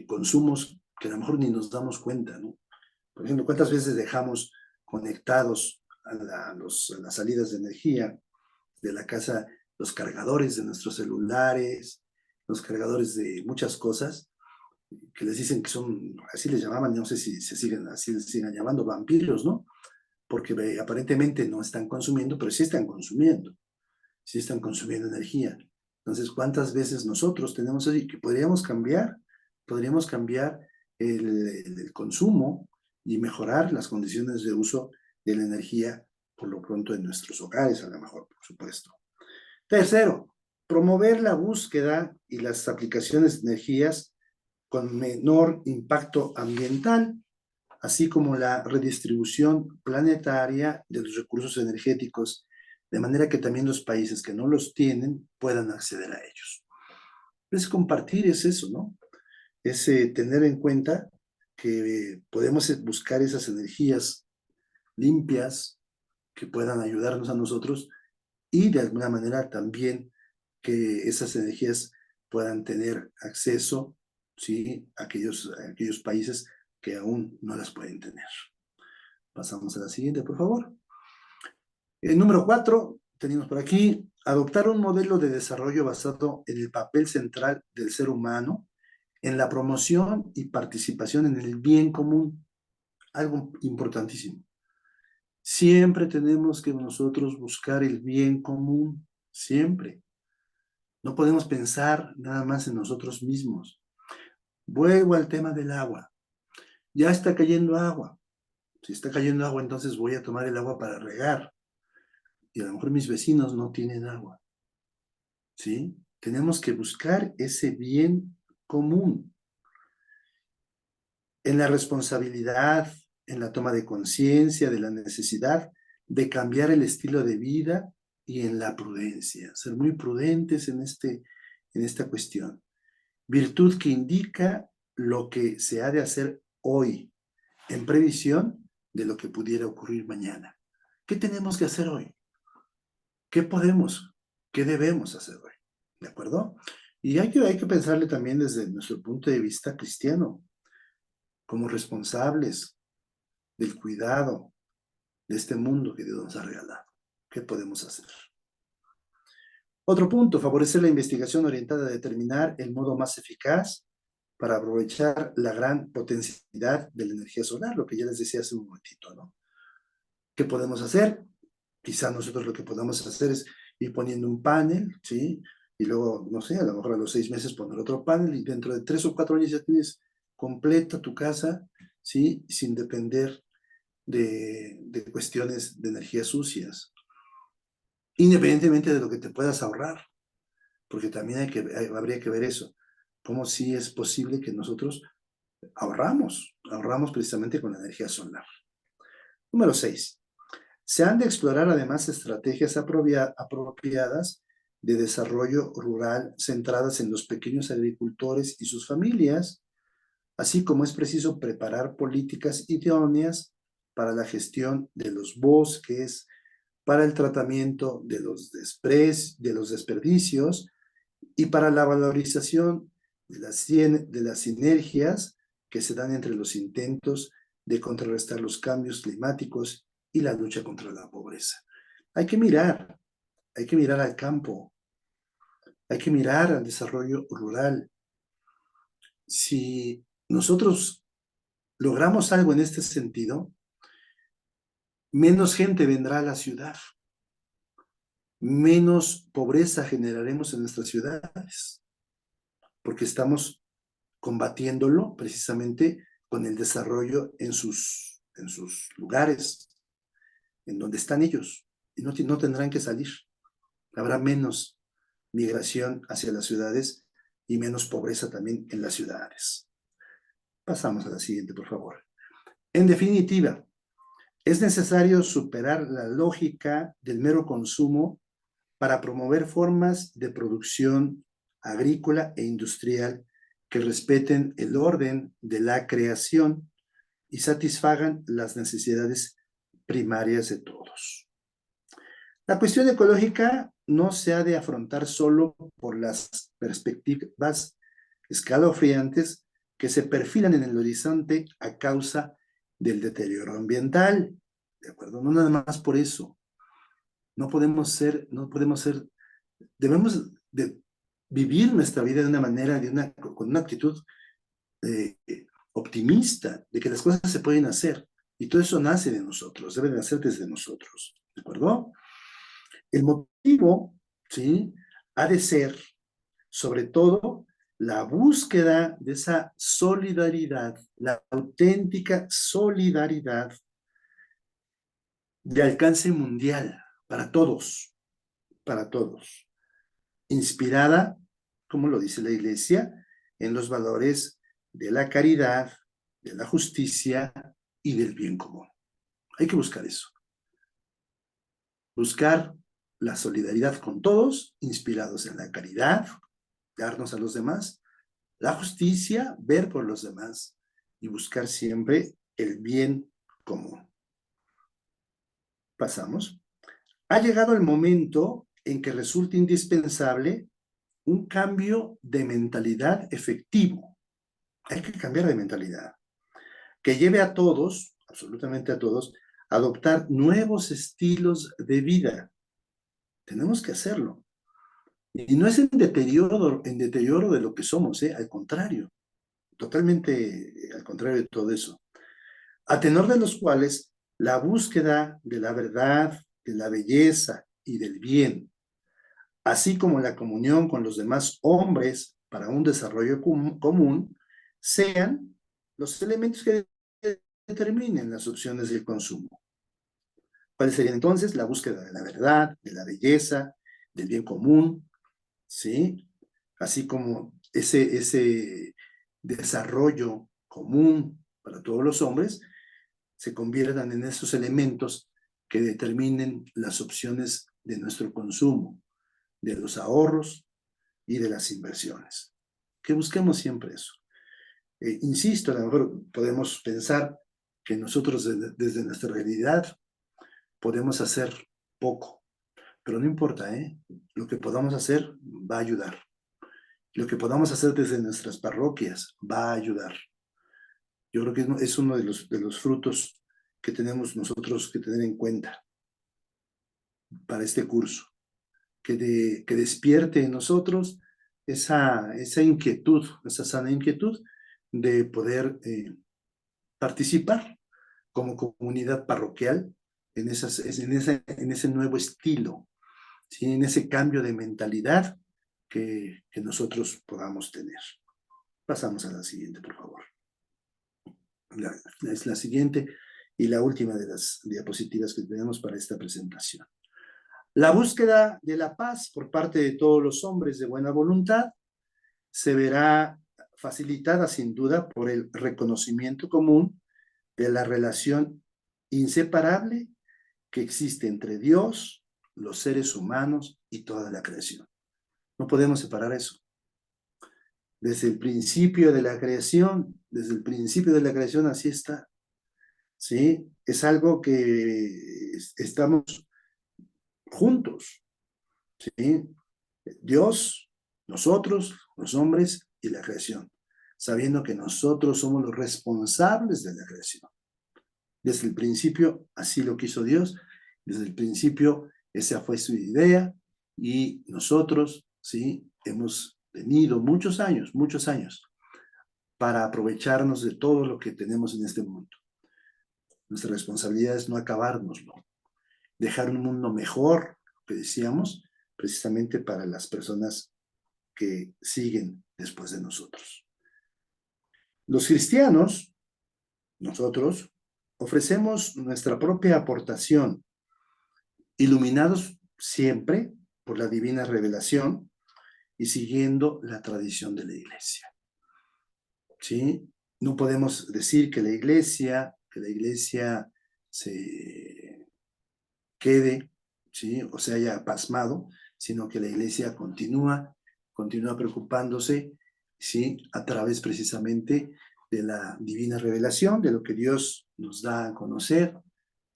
[SPEAKER 2] consumos que a lo mejor ni nos damos cuenta, ¿no? Por ejemplo, ¿cuántas veces dejamos conectados a las salidas de energía de la casa los cargadores de nuestros celulares, los cargadores de muchas cosas, que les dicen que son, así les llamaban, no sé si así les sigan llamando, vampiros, ¿no? Porque aparentemente no están consumiendo, pero sí están consumiendo energía. Entonces, ¿cuántas veces nosotros tenemos así que podríamos cambiar el consumo y mejorar las condiciones de uso de la energía, por lo pronto en nuestros hogares, a lo mejor, por supuesto? Tercero, promover la búsqueda y las aplicaciones de energías con menor impacto ambiental, así como la redistribución planetaria de los recursos energéticos, de manera que también los países que no los tienen puedan acceder a ellos. Es compartir, es eso, ¿no? Es tener en cuenta que podemos buscar esas energías limpias que puedan ayudarnos a nosotros, y de alguna manera también que esas energías puedan tener acceso, ¿sí?, a aquellos países que aún no las pueden tener. Pasamos a la siguiente, por favor. Número 4, tenemos por aquí: adoptar un modelo de desarrollo basado en el papel central del ser humano en la promoción y participación en el bien común. Algo importantísimo. Siempre tenemos que nosotros buscar el bien común, siempre. No podemos pensar nada más en nosotros mismos. Vuelvo al tema del agua. Ya está cayendo agua. Si está cayendo agua, entonces voy a tomar el agua para regar. Y a lo mejor mis vecinos no tienen agua, ¿sí? Tenemos que buscar ese bien común en la responsabilidad, en la toma de conciencia de la necesidad de cambiar el estilo de vida, y en la prudencia, ser muy prudentes en esta cuestión. Virtud que indica lo que se ha de hacer hoy, en previsión de lo que pudiera ocurrir mañana. ¿Qué tenemos que hacer hoy? ¿Qué debemos hacer hoy? ¿De acuerdo? Y hay que pensarle también desde nuestro punto de vista cristiano, como responsables del cuidado de este mundo que Dios nos ha regalado. ¿Qué podemos hacer? Otro punto: favorecer la investigación orientada a determinar el modo más eficaz para aprovechar la gran potencialidad de la energía solar, lo que ya les decía hace un momentito, ¿no? ¿Qué podemos hacer? Quizá nosotros lo que podamos hacer es ir poniendo un panel, ¿sí? Y luego, no sé, a lo mejor a los 6 meses poner otro panel, y dentro de 3 o 4 años ya tienes completa tu casa, ¿sí? Sin depender de cuestiones de energías sucias, independientemente de lo que te puedas ahorrar, porque también habría que ver eso, cómo sí es posible que nosotros ahorramos precisamente con la energía solar. Número 6. Se han de explorar además estrategias apropiadas de desarrollo rural centradas en los pequeños agricultores y sus familias, así como es preciso preparar políticas idóneas para la gestión de los bosques, para el tratamiento de los desperdicios y para la valorización de las sinergias que se dan entre los intentos de contrarrestar los cambios climáticos y la lucha contra la pobreza. Hay que mirar al campo, hay que mirar al desarrollo rural. Si nosotros logramos algo en este sentido, menos gente vendrá a la ciudad, menos pobreza generaremos en nuestras ciudades, porque estamos combatiéndolo precisamente con el desarrollo en sus lugares, en donde están ellos, y no tendrán que salir. Habrá menos migración hacia las ciudades y menos pobreza también en las ciudades. Pasamos a la siguiente, por favor. En definitiva, es necesario superar la lógica del mero consumo para promover formas de producción agrícola e industrial que respeten el orden de la creación y satisfagan las necesidades primarias de todos. La cuestión ecológica no se ha de afrontar solo por las perspectivas escalofriantes que se perfilan en el horizonte a causa del deterioro ambiental, ¿de acuerdo? No nada más por eso. Debemos de vivir nuestra vida de una manera, con una actitud optimista, de que las cosas se pueden hacer, y todo eso nace de nosotros, debe de nacer desde nosotros, ¿de acuerdo? El motivo, ¿sí?, ha de ser, sobre todo, la búsqueda de esa solidaridad, la auténtica solidaridad de alcance mundial para todos, inspirada, como lo dice la Iglesia, en los valores de la caridad, de la justicia y del bien común. Hay que buscar eso. Buscar la solidaridad con todos, inspirados en la caridad, darnos a los demás, la justicia, ver por los demás y buscar siempre el bien común. Pasamos. Ha llegado el momento en que resulta indispensable un cambio de mentalidad efectivo. Hay que cambiar de mentalidad, que lleve a todos, absolutamente a todos, a adoptar nuevos estilos de vida. Tenemos que hacerlo. Y no es en deterioro de lo que somos, al contrario, totalmente al contrario de todo eso. A tenor de los cuales, la búsqueda de la verdad, de la belleza y del bien, así como la comunión con los demás hombres para un desarrollo común, sean los elementos que determinen las opciones del consumo. ¿Cuál sería entonces? La búsqueda de la verdad, de la belleza, del bien común, ¿sí? Así como ese desarrollo común para todos los hombres se conviertan en esos elementos que determinen las opciones de nuestro consumo, de los ahorros y de las inversiones. Que busquemos siempre eso. Insisto, a lo mejor podemos pensar que nosotros desde nuestra realidad podemos hacer poco, pero no importa, lo que podamos hacer va a ayudar. Lo que podamos hacer desde nuestras parroquias va a ayudar. Yo creo que es uno de los frutos que tenemos nosotros que tener en cuenta para este curso, que despierte en nosotros esa inquietud, esa sana inquietud de poder participar como comunidad parroquial en ese nuevo estilo, ¿sí?, en ese cambio de mentalidad que nosotros podamos tener. Pasamos a la siguiente, por favor. Es la siguiente y la última de las diapositivas que tenemos para esta presentación. La búsqueda de la paz por parte de todos los hombres de buena voluntad se verá facilitada sin duda por el reconocimiento común de la relación inseparable que existe entre Dios, los seres humanos y toda la creación. No podemos separar eso. Desde el principio de la creación, así está. ¿Sí? Es algo que estamos juntos. ¿Sí? Dios, nosotros, los hombres y la creación, sabiendo que nosotros somos los responsables de la creación. Desde el principio, así lo quiso Dios. Desde el principio, esa fue su idea. Y nosotros, sí, hemos tenido muchos años, para aprovecharnos de todo lo que tenemos en este mundo. Nuestra responsabilidad es no acabárnoslo, dejar un mundo mejor, que decíamos, precisamente para las personas que siguen después de nosotros. Los cristianos, nosotros, ofrecemos nuestra propia aportación, iluminados siempre por la divina revelación y siguiendo la tradición de la iglesia. ¿Sí? No podemos decir que la iglesia se quede, ¿sí? O se haya pasmado, sino que la iglesia continúa preocupándose, ¿sí? A través precisamente de la divina revelación, de lo que Dios nos da a conocer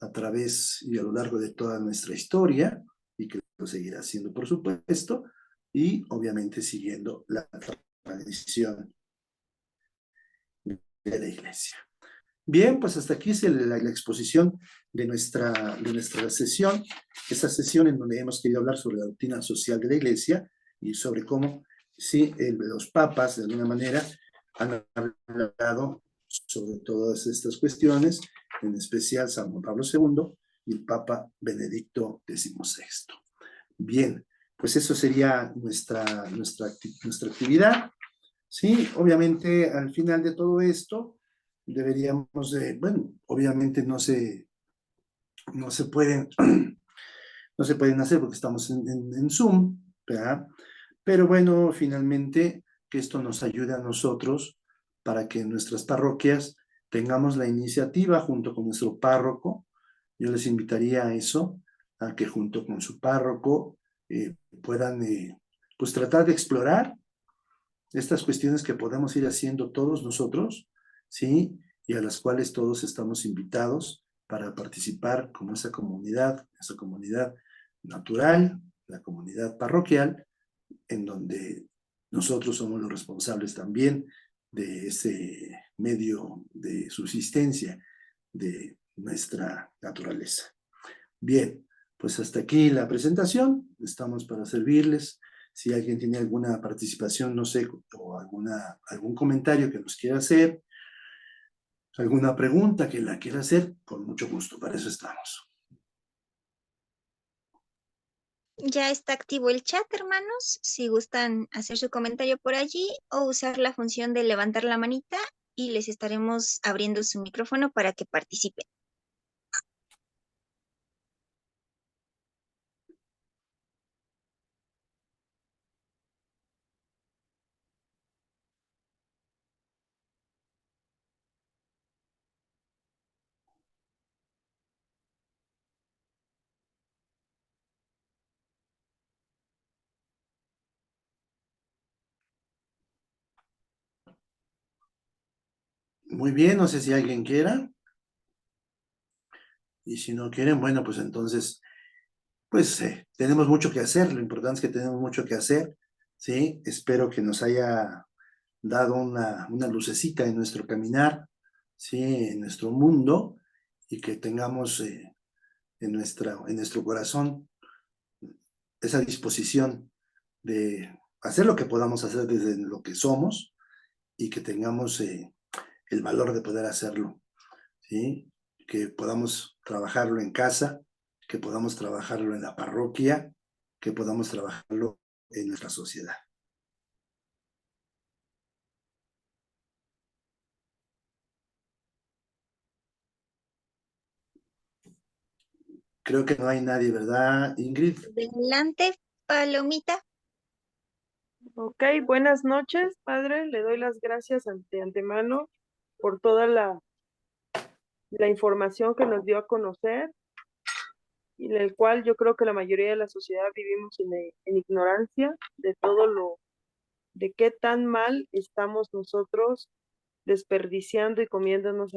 [SPEAKER 2] a través y a lo largo de toda nuestra historia, y que lo seguirá haciendo, por supuesto, y obviamente siguiendo la tradición de la iglesia. Bien, pues hasta aquí es la exposición de nuestra sesión, esa sesión en donde hemos querido hablar sobre la doctrina social de la iglesia y sobre cómo sí, los papas de alguna manera han hablado sobre todas estas cuestiones, en especial San Juan Pablo II y el Papa Benedicto XVI. Bien, pues eso sería nuestra actividad. Sí, obviamente al final de todo esto deberíamos de, bueno, obviamente no se pueden, no se pueden hacer porque estamos en Zoom, ¿verdad? Pero bueno, finalmente que esto nos ayude a nosotros para que en nuestras parroquias tengamos la iniciativa junto con nuestro párroco. Yo les invitaría a eso, a que junto con su párroco puedan pues tratar de explorar estas cuestiones que podemos ir haciendo todos nosotros, ¿sí? Y a las cuales todos estamos invitados para participar como esa comunidad natural, la comunidad parroquial, en donde nosotros somos los responsables también de ese medio de subsistencia de nuestra naturaleza. Bien, pues hasta aquí la presentación, estamos para servirles. Si alguien tiene alguna participación, no sé, o algún comentario que nos quiera hacer, alguna pregunta que la quiera hacer, con mucho gusto, para eso estamos.
[SPEAKER 1] Ya está activo el chat, hermanos. Si gustan hacer su comentario por allí o usar la función de levantar la manita y les estaremos abriendo su micrófono para que participen.
[SPEAKER 2] Muy bien, no sé si alguien quiera. Y si no quieren, bueno, pues entonces, pues tenemos mucho que hacer. Lo importante es que tenemos mucho que hacer, ¿sí? Espero que nos haya dado una lucecita en nuestro caminar, ¿sí? En nuestro mundo, y que tengamos en nuestro corazón esa disposición de hacer lo que podamos hacer desde lo que somos y que tengamos el valor de poder hacerlo, ¿sí? Que podamos trabajarlo en casa, que podamos trabajarlo en la parroquia, que podamos trabajarlo en nuestra sociedad. Creo que no hay nadie, ¿verdad, Ingrid?
[SPEAKER 1] Adelante, Palomita.
[SPEAKER 3] Ok, buenas noches, padre. Le doy las gracias de antemano por toda la información que nos dio a conocer y en el cual yo creo que la mayoría de la sociedad vivimos en ignorancia de de qué tan mal estamos nosotros desperdiciando y comiéndonos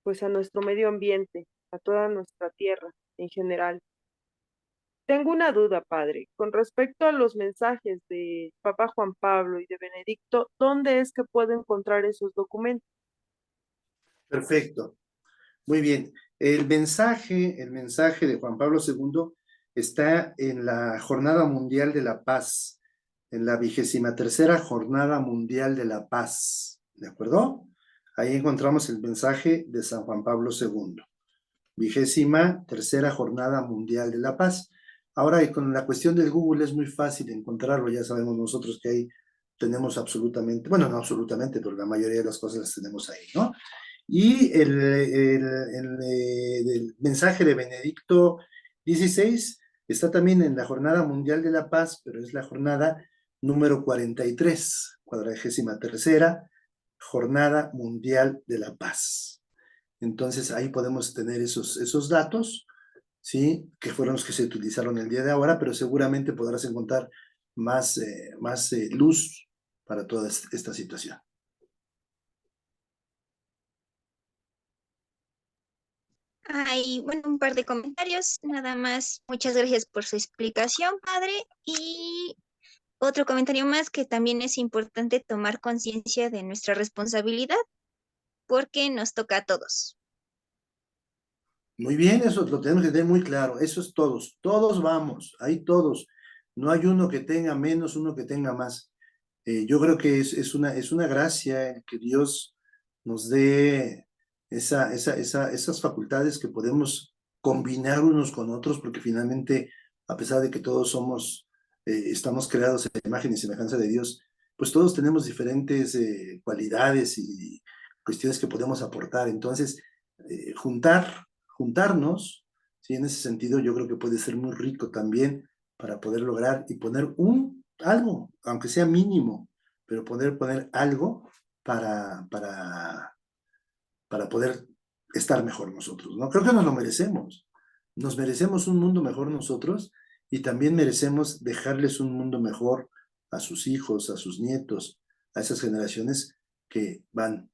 [SPEAKER 3] pues a nuestro medio ambiente, a toda nuestra tierra en general. Tengo una duda, padre, con respecto a los mensajes de Papa Juan Pablo y de Benedicto, ¿dónde es que puedo encontrar esos documentos?
[SPEAKER 2] Perfecto. Muy bien. El mensaje de Juan Pablo II está en la Jornada Mundial de la Paz, en la 23ª Jornada Mundial de la Paz. ¿De acuerdo? Ahí encontramos el mensaje de San Juan Pablo II. 23ª Jornada Mundial de la Paz. Ahora, con la cuestión del Google es muy fácil encontrarlo, ya sabemos nosotros que ahí tenemos absolutamente, bueno, no absolutamente, pero la mayoría de las cosas las tenemos ahí, ¿no? Y el mensaje de Benedicto XVI está también en la Jornada Mundial de la Paz, pero es la jornada número 43, 43ª Jornada Mundial de la Paz. Entonces ahí podemos tener esos datos, ¿sí? Que fueron los que se utilizaron el día de ahora, pero seguramente podrás encontrar más luz para toda esta situación.
[SPEAKER 1] Hay, bueno, un par de comentarios, nada más. Muchas gracias por su explicación, padre. Y otro comentario más, que también es importante tomar conciencia de nuestra responsabilidad porque nos toca a todos.
[SPEAKER 2] Muy bien, eso lo tenemos que tener muy claro. Eso es todos vamos, ahí todos. No hay uno que tenga menos, uno que tenga más. Yo creo que es una gracia que Dios nos dé esas facultades que podemos combinar unos con otros, porque finalmente, a pesar de que todos estamos creados en imagen y semejanza de Dios, pues todos tenemos diferentes cualidades y cuestiones que podemos aportar. Entonces, juntarnos, ¿sí? En ese sentido, yo creo que puede ser muy rico también para poder lograr y poner algo, aunque sea mínimo, pero poner algo para poder estar mejor nosotros, ¿no? Creo que nos lo merecemos. Nos merecemos un mundo mejor nosotros y también merecemos dejarles un mundo mejor a sus hijos, a sus nietos, a esas generaciones que van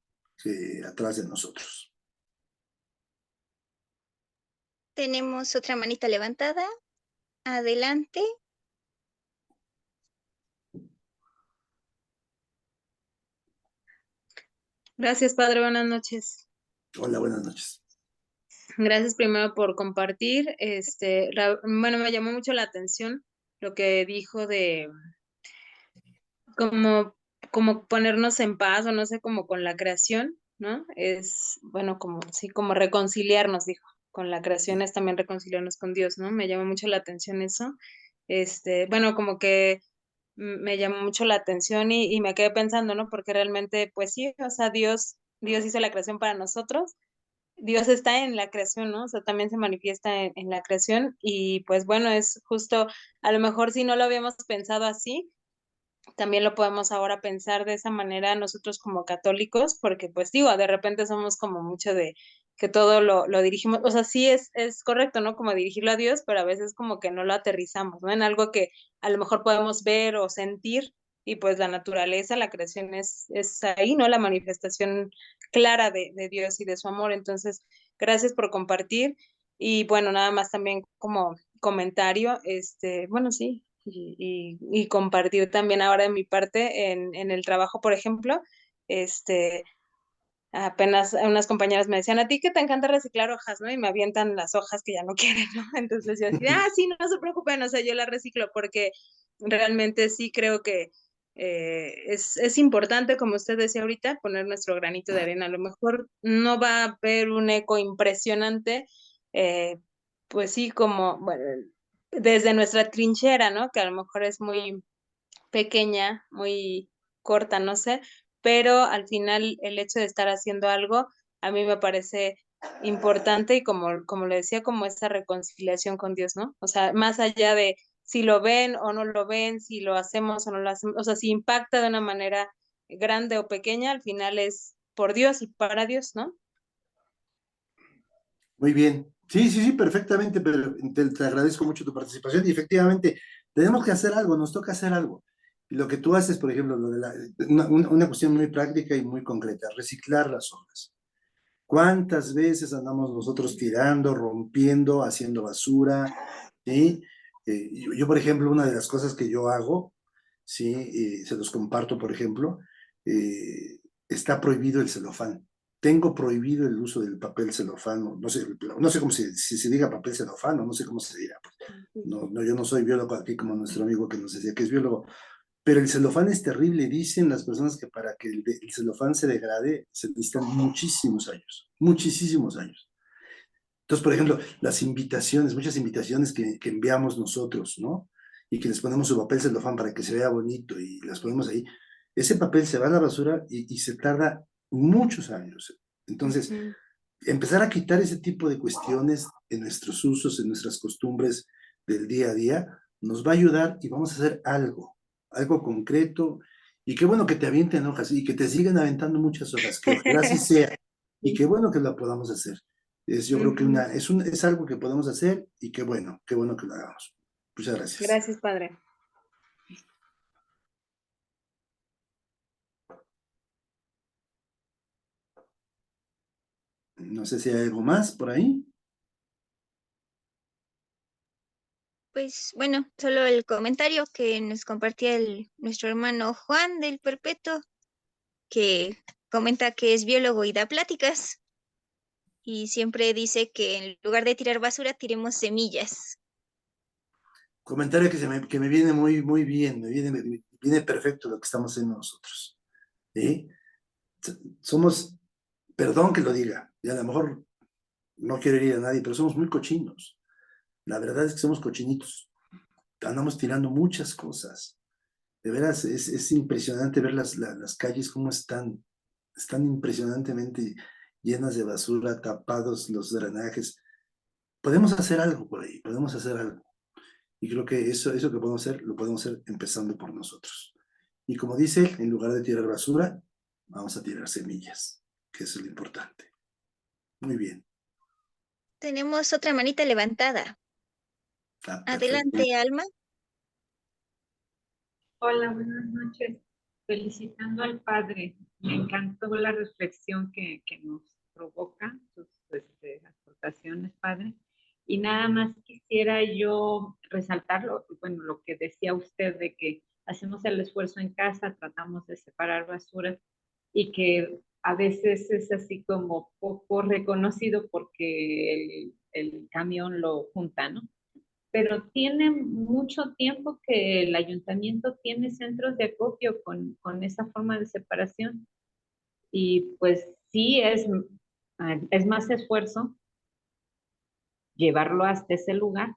[SPEAKER 2] atrás de nosotros.
[SPEAKER 1] Tenemos otra manita levantada. Adelante.
[SPEAKER 4] Gracias, padre. Buenas noches.
[SPEAKER 2] Hola, buenas noches.
[SPEAKER 4] Gracias primero por compartir. Bueno, me llamó mucho la atención lo que dijo de como ponernos en paz, o no sé, como con la creación, ¿no? Es, bueno, como sí, como reconciliarnos, dijo. Con la creación es también reconciliarnos con Dios, ¿no? Me llama mucho la atención eso. Bueno, como que me llamó mucho la atención y me quedé pensando, ¿no? Porque realmente, pues sí, o sea, Dios hizo la creación para nosotros. Dios está en la creación, ¿no? O sea, también se manifiesta en la creación y pues bueno, es justo, a lo mejor si no lo habíamos pensado así, también lo podemos ahora pensar de esa manera nosotros como católicos, porque pues digo, de repente somos como mucho de que todo lo dirigimos, o sea, sí es correcto, ¿no? Como dirigirlo a Dios, pero a veces como que no lo aterrizamos, ¿no? En algo que a lo mejor podemos ver o sentir, y pues la naturaleza, la creación es ahí, ¿no? La manifestación clara de Dios y de su amor. Entonces, gracias por compartir. Y bueno, nada más también como comentario, bueno, sí, y compartir también ahora de mi parte en el trabajo, por ejemplo, este, apenas unas compañeras me decían, a ti que te encanta reciclar hojas, ¿no? Y me avientan las hojas que ya no quieren, ¿no? Entonces yo decía, sí, no se preocupen, o sea, yo la reciclo porque realmente sí creo que es importante, como usted decía ahorita, poner nuestro granito de arena. A lo mejor no va a haber un eco impresionante, eh, pues sí, como, bueno, desde nuestra trinchera, ¿no? Que a lo mejor es muy pequeña, muy corta, no sé, pero al final el hecho de estar haciendo algo a mí me parece importante y como le decía, como esa reconciliación con Dios, ¿no? O sea, más allá de si lo ven o no lo ven, si lo hacemos o no lo hacemos, o sea, si impacta de una manera grande o pequeña, al final es por Dios y para Dios, ¿no?
[SPEAKER 2] Muy bien. Sí, perfectamente, pero te agradezco mucho tu participación y efectivamente tenemos que hacer algo, nos toca hacer algo. Y lo que tú haces, por ejemplo, una cuestión muy práctica y muy concreta, reciclar las hojas. ¿Cuántas veces andamos nosotros tirando, rompiendo, haciendo basura? ¿Sí? Por ejemplo, una de las cosas que yo hago, ¿sí? Se los comparto, por ejemplo, está prohibido el celofán. tengo prohibido el uso del papel celofán, no sé cómo si se diga papel celofán, no sé cómo se dirá. No, yo no soy biólogo aquí como nuestro amigo que nos decía que es biólogo, pero el celofán es terrible. Dicen las personas que para que el celofán se degrade se necesitan muchísimos años, muchísimos años. Entonces, por ejemplo, las invitaciones, muchas invitaciones que enviamos nosotros, ¿no? Y que les ponemos su papel celofán para que se vea bonito y las ponemos ahí. Ese papel se va a la basura y se tarda muchos años. Entonces, empezar a quitar ese tipo de cuestiones en nuestros usos, en nuestras costumbres del día a día, nos va a ayudar y vamos a hacer algo concreto. Y qué bueno que te avienten hojas y que te sigan aventando muchas hojas, que ojalá así sea. Y qué bueno que lo podamos hacer. Yo creo que es algo que podemos hacer y qué bueno que lo hagamos. Muchas gracias.
[SPEAKER 4] Gracias, padre.
[SPEAKER 2] No sé si hay algo más por ahí.
[SPEAKER 1] Pues bueno, solo el comentario que nos compartía nuestro hermano Juan del Perpetuo, que comenta que es biólogo y da pláticas y siempre dice que en lugar de tirar basura, tiremos semillas.
[SPEAKER 2] Comentario que me viene muy bien, me viene perfecto lo que estamos haciendo nosotros. ¿Sí? Somos, perdón que lo diga, y a lo mejor no quiero herir a nadie, pero somos muy cochinos. La verdad es que somos cochinitos. Andamos tirando muchas cosas. De veras, es impresionante ver las calles cómo están impresionantemente llenas de basura, tapados los drenajes. Podemos hacer algo por ahí, podemos hacer algo. Y creo que eso que podemos hacer, lo podemos hacer empezando por nosotros. Y como dice, en lugar de tirar basura, vamos a tirar semillas, que eso es lo importante. Muy bien.
[SPEAKER 1] Tenemos otra manita levantada.
[SPEAKER 2] Perfecto.
[SPEAKER 1] Adelante, Alma.
[SPEAKER 5] Hola, buenas noches. Felicitando al padre. Me encantó la reflexión que nos provoca, sus aportaciones, padre. Y nada más quisiera yo resaltarlo, bueno, lo que decía usted de que hacemos el esfuerzo en casa, tratamos de separar basuras y que a veces es así como poco reconocido porque el camión lo junta, ¿no? Pero tiene mucho tiempo que el ayuntamiento tiene centros de acopio con esa forma de separación. Y pues sí, es más esfuerzo llevarlo hasta ese lugar,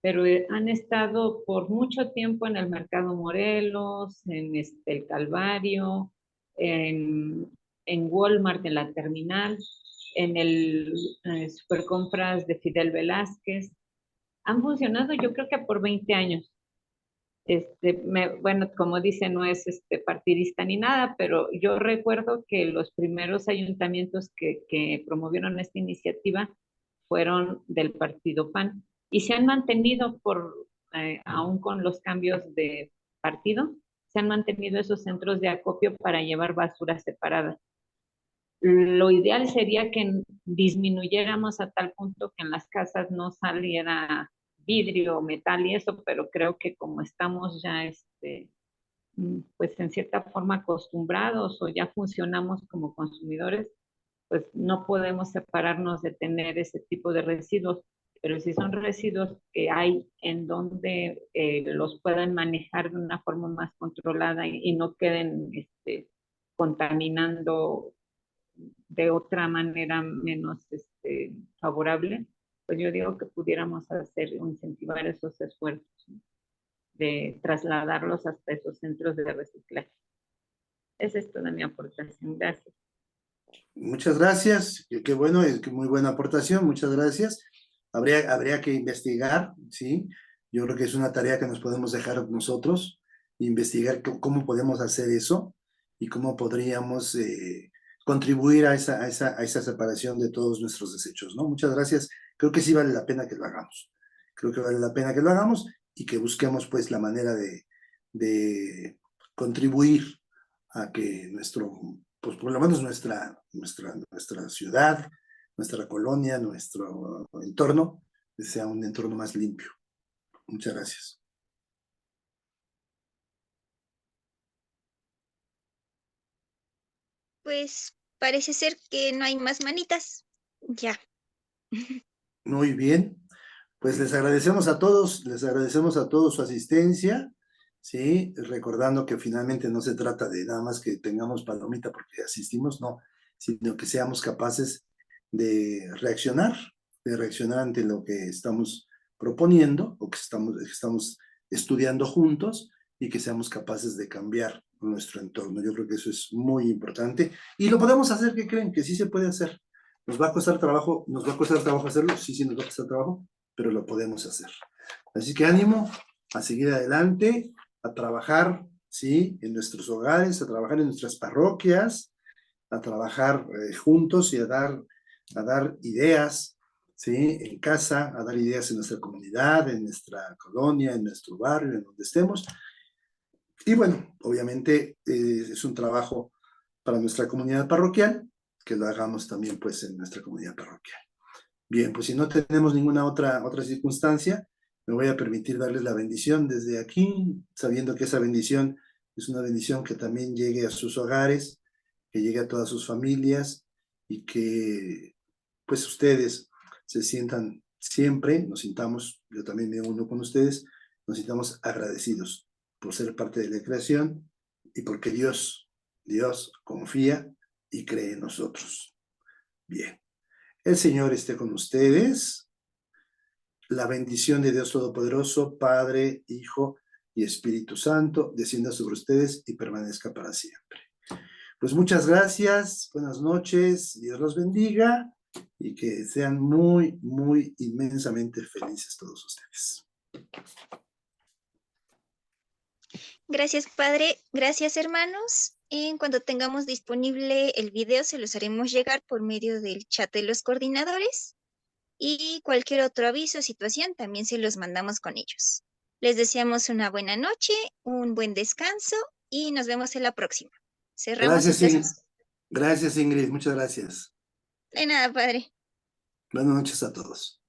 [SPEAKER 5] pero han estado por mucho tiempo en el Mercado Morelos, en el Calvario, en Walmart, en la terminal, en el Supercompras de Fidel Velázquez. Han funcionado yo creo que por 20 años. Bueno, como dice, no es partidista ni nada, pero yo recuerdo que los primeros ayuntamientos que promovieron esta iniciativa fueron del partido PAN y se han mantenido aún con los cambios de partido, se han mantenido esos centros de acopio para llevar basuras separadas. Lo ideal sería que disminuyéramos a tal punto que en las casas no saliera vidrio, metal y eso, pero creo que como estamos ya pues en cierta forma acostumbrados o ya funcionamos como consumidores, pues no podemos separarnos de tener ese tipo de residuos, pero si son residuos que hay en donde los puedan manejar de una forma más controlada y no queden contaminando de otra manera menos favorable, pues yo digo que pudiéramos hacer o incentivar esos esfuerzos, ¿no? De trasladarlos hasta esos centros de reciclaje. Esa es toda mi aportación. Gracias.
[SPEAKER 2] Muchas gracias. Qué bueno, es que muy buena aportación. Muchas gracias. Habría que investigar, ¿sí? Yo creo que es una tarea que nos podemos dejar nosotros, investigar cómo podemos hacer eso y cómo podríamos contribuir a esa separación de todos nuestros desechos, ¿no? Muchas gracias. Creo que sí vale la pena que lo hagamos. Creo que vale la pena que lo hagamos y que busquemos pues la manera de contribuir a que pues por lo menos nuestra ciudad, nuestra colonia, nuestro entorno sea un entorno más limpio. Muchas gracias.
[SPEAKER 1] Pues parece ser que no hay más manitas. Ya.
[SPEAKER 2] Muy bien. Pues les agradecemos a todos su asistencia, ¿sí? Recordando que finalmente no se trata de nada más que tengamos palomita porque asistimos, no, sino que seamos capaces de reaccionar ante lo que estamos proponiendo o que estamos estudiando juntos y que seamos capaces de cambiar nuestro entorno. Yo creo que eso es muy importante y lo podemos hacer, ¿qué creen? Que sí se puede hacer. ¿Nos va a costar trabajo hacerlo? Sí, nos va a costar trabajo, pero lo podemos hacer. Así que ánimo a seguir adelante, a trabajar, ¿sí? En nuestros hogares, a trabajar en nuestras parroquias, a trabajar juntos y a dar ideas, ¿sí? En casa, a dar ideas en nuestra comunidad, en nuestra colonia, en nuestro barrio, en donde estemos. Y bueno, obviamente es un trabajo para nuestra comunidad parroquial, que lo hagamos también pues en nuestra comunidad parroquial. Bien, pues si no tenemos ninguna otra circunstancia, me voy a permitir darles la bendición desde aquí, sabiendo que esa bendición es una bendición que también llegue a sus hogares, que llegue a todas sus familias y que pues ustedes se sientan siempre, nos sintamos, yo también me uno con ustedes, nos sintamos agradecidos por ser parte de la creación y porque Dios confía y cree en nosotros. Bien. El Señor esté con ustedes. La bendición de Dios Todopoderoso, Padre, Hijo y Espíritu Santo, descienda sobre ustedes y permanezca para siempre. Pues muchas gracias, buenas noches, Dios los bendiga y que sean muy, muy inmensamente felices todos ustedes.
[SPEAKER 1] Gracias, Padre. Gracias, hermanos. En cuanto tengamos disponible el video, se los haremos llegar por medio del chat de los coordinadores. Y cualquier otro aviso o situación también se los mandamos con ellos. Les deseamos una buena noche, un buen descanso y nos vemos en la próxima. Cerramos
[SPEAKER 2] Gracias,
[SPEAKER 1] esta
[SPEAKER 2] Ingrid.
[SPEAKER 1] sesión.
[SPEAKER 2] Gracias, Ingrid. Muchas gracias.
[SPEAKER 1] De nada, Padre.
[SPEAKER 2] Buenas noches a todos.